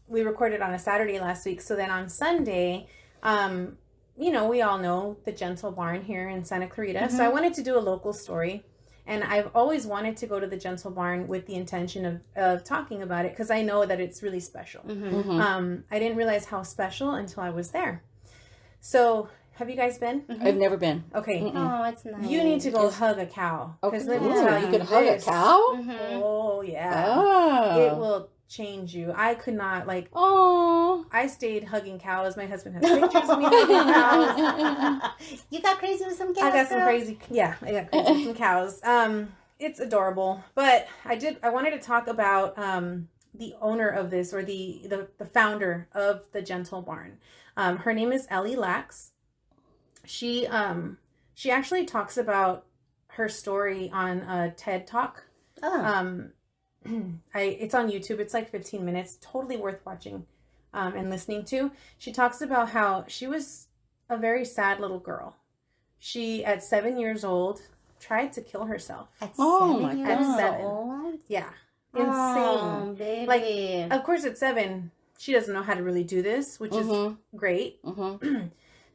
recorded on a Saturday last week. So then on Sunday, we all know the Gentle Barn here in Santa Clarita. So I wanted to do a local story. And I've always wanted to go to the Gentle Barn with the intention of talking about it because I know that it's really special. I didn't realize how special until I was there. So, have you guys been? I've never been. Okay. Oh, it's nice. You need to go hug a cow. Because let me tell you, you can hug a cow? Oh, yeah. Oh. It will change you. I could not, I stayed hugging cows. My husband has pictures of me hugging cows. You got crazy with some cows, I got some crazy, I got crazy with some cows. It's adorable. But I wanted to talk about the owner of this, or the founder of the Gentle Barn. Her name is Ellie Lax. She actually talks about her story on a TED Talk. It's on YouTube. It's like 15 minutes. Totally worth watching and listening to. She talks about how she was a very sad little girl. She, at 7 years old, tried to kill herself. At 7 years At 7. old? Yeah. Insane. Oh, baby. Like, of course, at 7, she doesn't know how to really do this, which is great.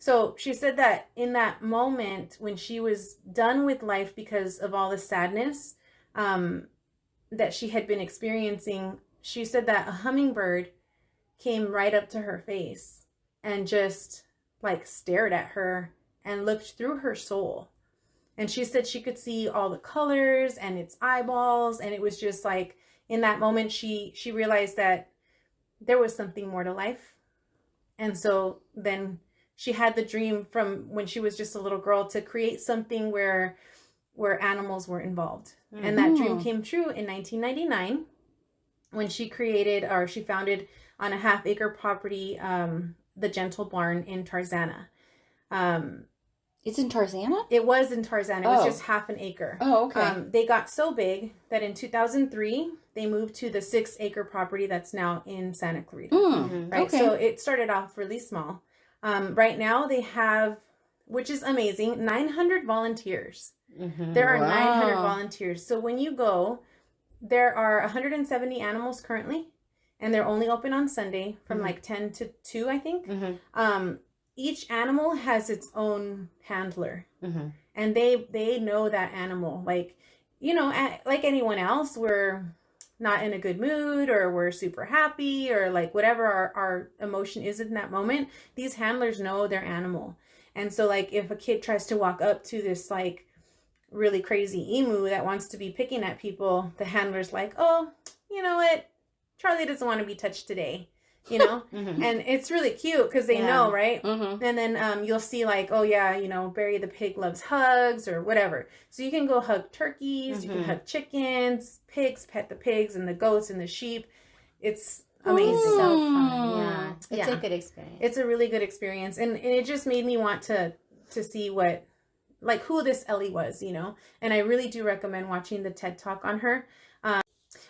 So she said that in that moment when she was done with life because of all the sadness that she had been experiencing, she said that a hummingbird came right up to her face and just stared at her and looked through her soul. And she said she could see all the colors and its eyeballs. And it was just in that moment, she realized that there was something more to life. And so then she had the dream from when she was just a little girl to create something where animals were involved. And that dream came true in 1999 when she founded on a half-acre property, the Gentle Barn in Tarzana. It's in Tarzana? It was in Tarzana. It was just half an acre. Oh, okay. They got so big that in 2003, they moved to the 6-acre property that's now in Santa Clarita. Right? Okay. So it started off really small. Right now they have, which is amazing, 900 volunteers. There are 900 volunteers. So when you go, there are 170 animals currently, and they're only open on Sunday from 10 to 2, I think. each animal has its own handler, Mm-hmm. and they know that animal. Like, like anyone else, we're not in a good mood, or we're super happy, or like whatever our emotion is in that moment. These handlers know their animal. And so like if a kid tries to walk up to this like really crazy emu that wants to be picking at people, the handler's like, oh, you know what, Charlie doesn't want to be touched today, Mm-hmm. and it's really cute because they know, right? Mm-hmm. And then you'll see like, oh yeah, Barry the pig loves hugs or whatever, so you can go hug turkeys, you can hug chickens, pigs, pet the pigs and the goats and the sheep. It's amazing. It's so fun. Yeah. It's Yeah. a good experience. It's a really good experience, and it just made me want to see who this Ellie was, and I really do recommend watching the TED Talk on her.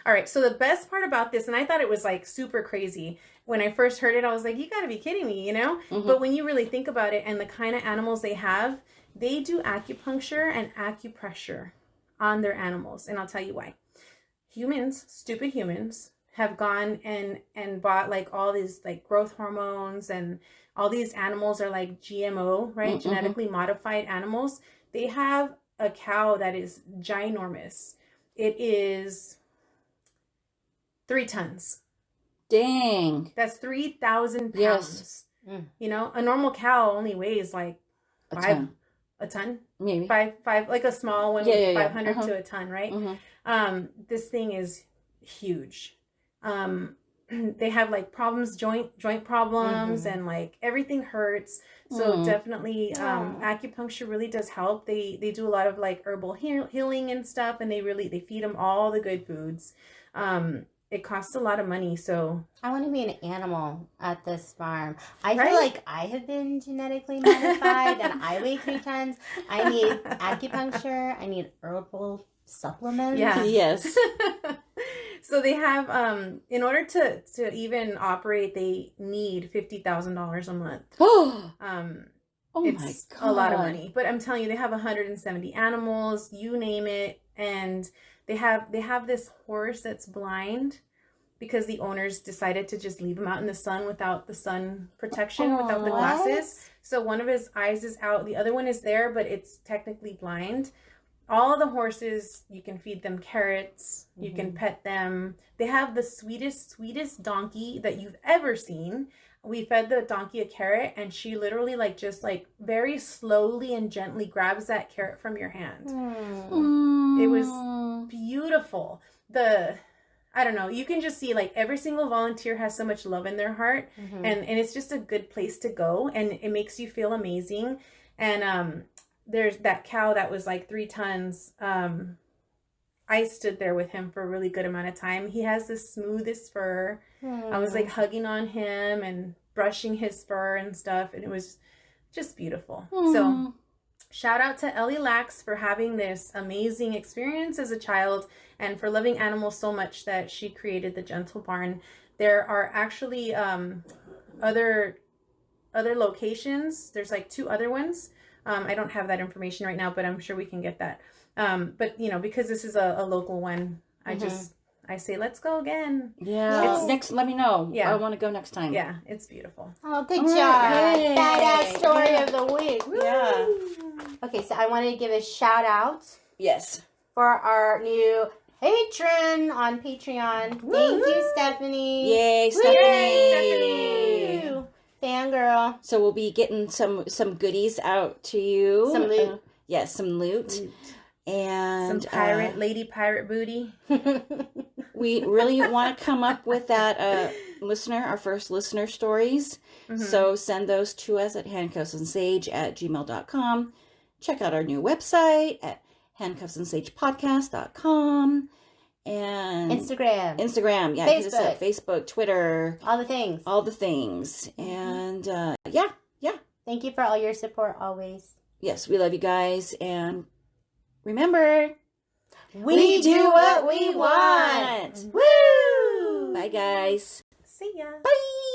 All right, so the best part about this, and I thought it was like super crazy. When I first heard it, I was like, you gotta be kidding me, But when you really think about it and the kind of animals they have, they do acupuncture and acupressure on their animals. And I'll tell you why. Humans, stupid humans, have gone and bought like all these like growth hormones, and all these animals are like GMO, right? Mm-hmm. Genetically modified animals. They have a cow that is ginormous. It is 3 tons. Dang. That's 3,000 pounds. Yes. A normal cow only weighs like a ton, maybe five, like a small one, 500 to a ton, right? Mm-hmm. This thing is huge. They have like problems, joint problems, and like everything hurts. So definitely, acupuncture really does help. They do a lot of like herbal healing and stuff, and they feed them all the good foods. It costs a lot of money, so I want to be an animal at this farm. I feel like I have been genetically modified and I weigh 3 tons. I need acupuncture. I need herbal supplements. Yeah. Yes. So they have, in order to even operate, they need $50,000 a month. Oh my It's God. a lot of money. But I'm telling you, they have 170 animals, you name it, and they have this horse that's blind because the owners decided to just leave him out in the sun without the sun protection, without the glasses. So one of his eyes is out, the other one is there, but it's technically blind. All the horses, you can feed them carrots, you can pet them. They have the sweetest donkey that you've ever seen. We fed the donkey a carrot, and she literally just very slowly and gently grabs that carrot from your hand. It was beautiful. I don't know, you can just see every single volunteer has so much love in their heart, and it's just a good place to go, and it makes you feel amazing. And there's that cow that was 3 tons. I stood there with him for a really good amount of time. He has the smoothest fur. I was hugging on him and brushing his fur and stuff, and it was just beautiful. So shout out to Ellie Lax for having this amazing experience as a child and for loving animals so much that she created the Gentle Barn. There are actually other locations. There's 2 other ones. I don't have that information right now, but I'm sure we can get that. But because this is a local one, I say, let's go again. Yeah. Next, let me know. Yeah. I want to go next time. Yeah, it's beautiful. Oh, good job. Badass story of the week. Yeah. Okay, so I wanted to give a shout out. Yes. For our new patron on Patreon. Woo! Thank you, Stephanie. Yay, Stephanie. Yay, Stephanie. Fangirl. So we'll be getting some goodies out to you. Some loot. Yes, some loot. And some lady pirate booty. We really want to come up with that our first listener stories. So send those to us at handcuffsandsage@gmail.com. Check out our new website at handcuffsandsagepodcast.com. And Instagram, yeah. Hit us up, Facebook, Twitter. All the things. And yeah. Thank you for all your support always. Yes, we love you guys. And remember, we do what we want. Woo! Bye, guys. See ya. Bye.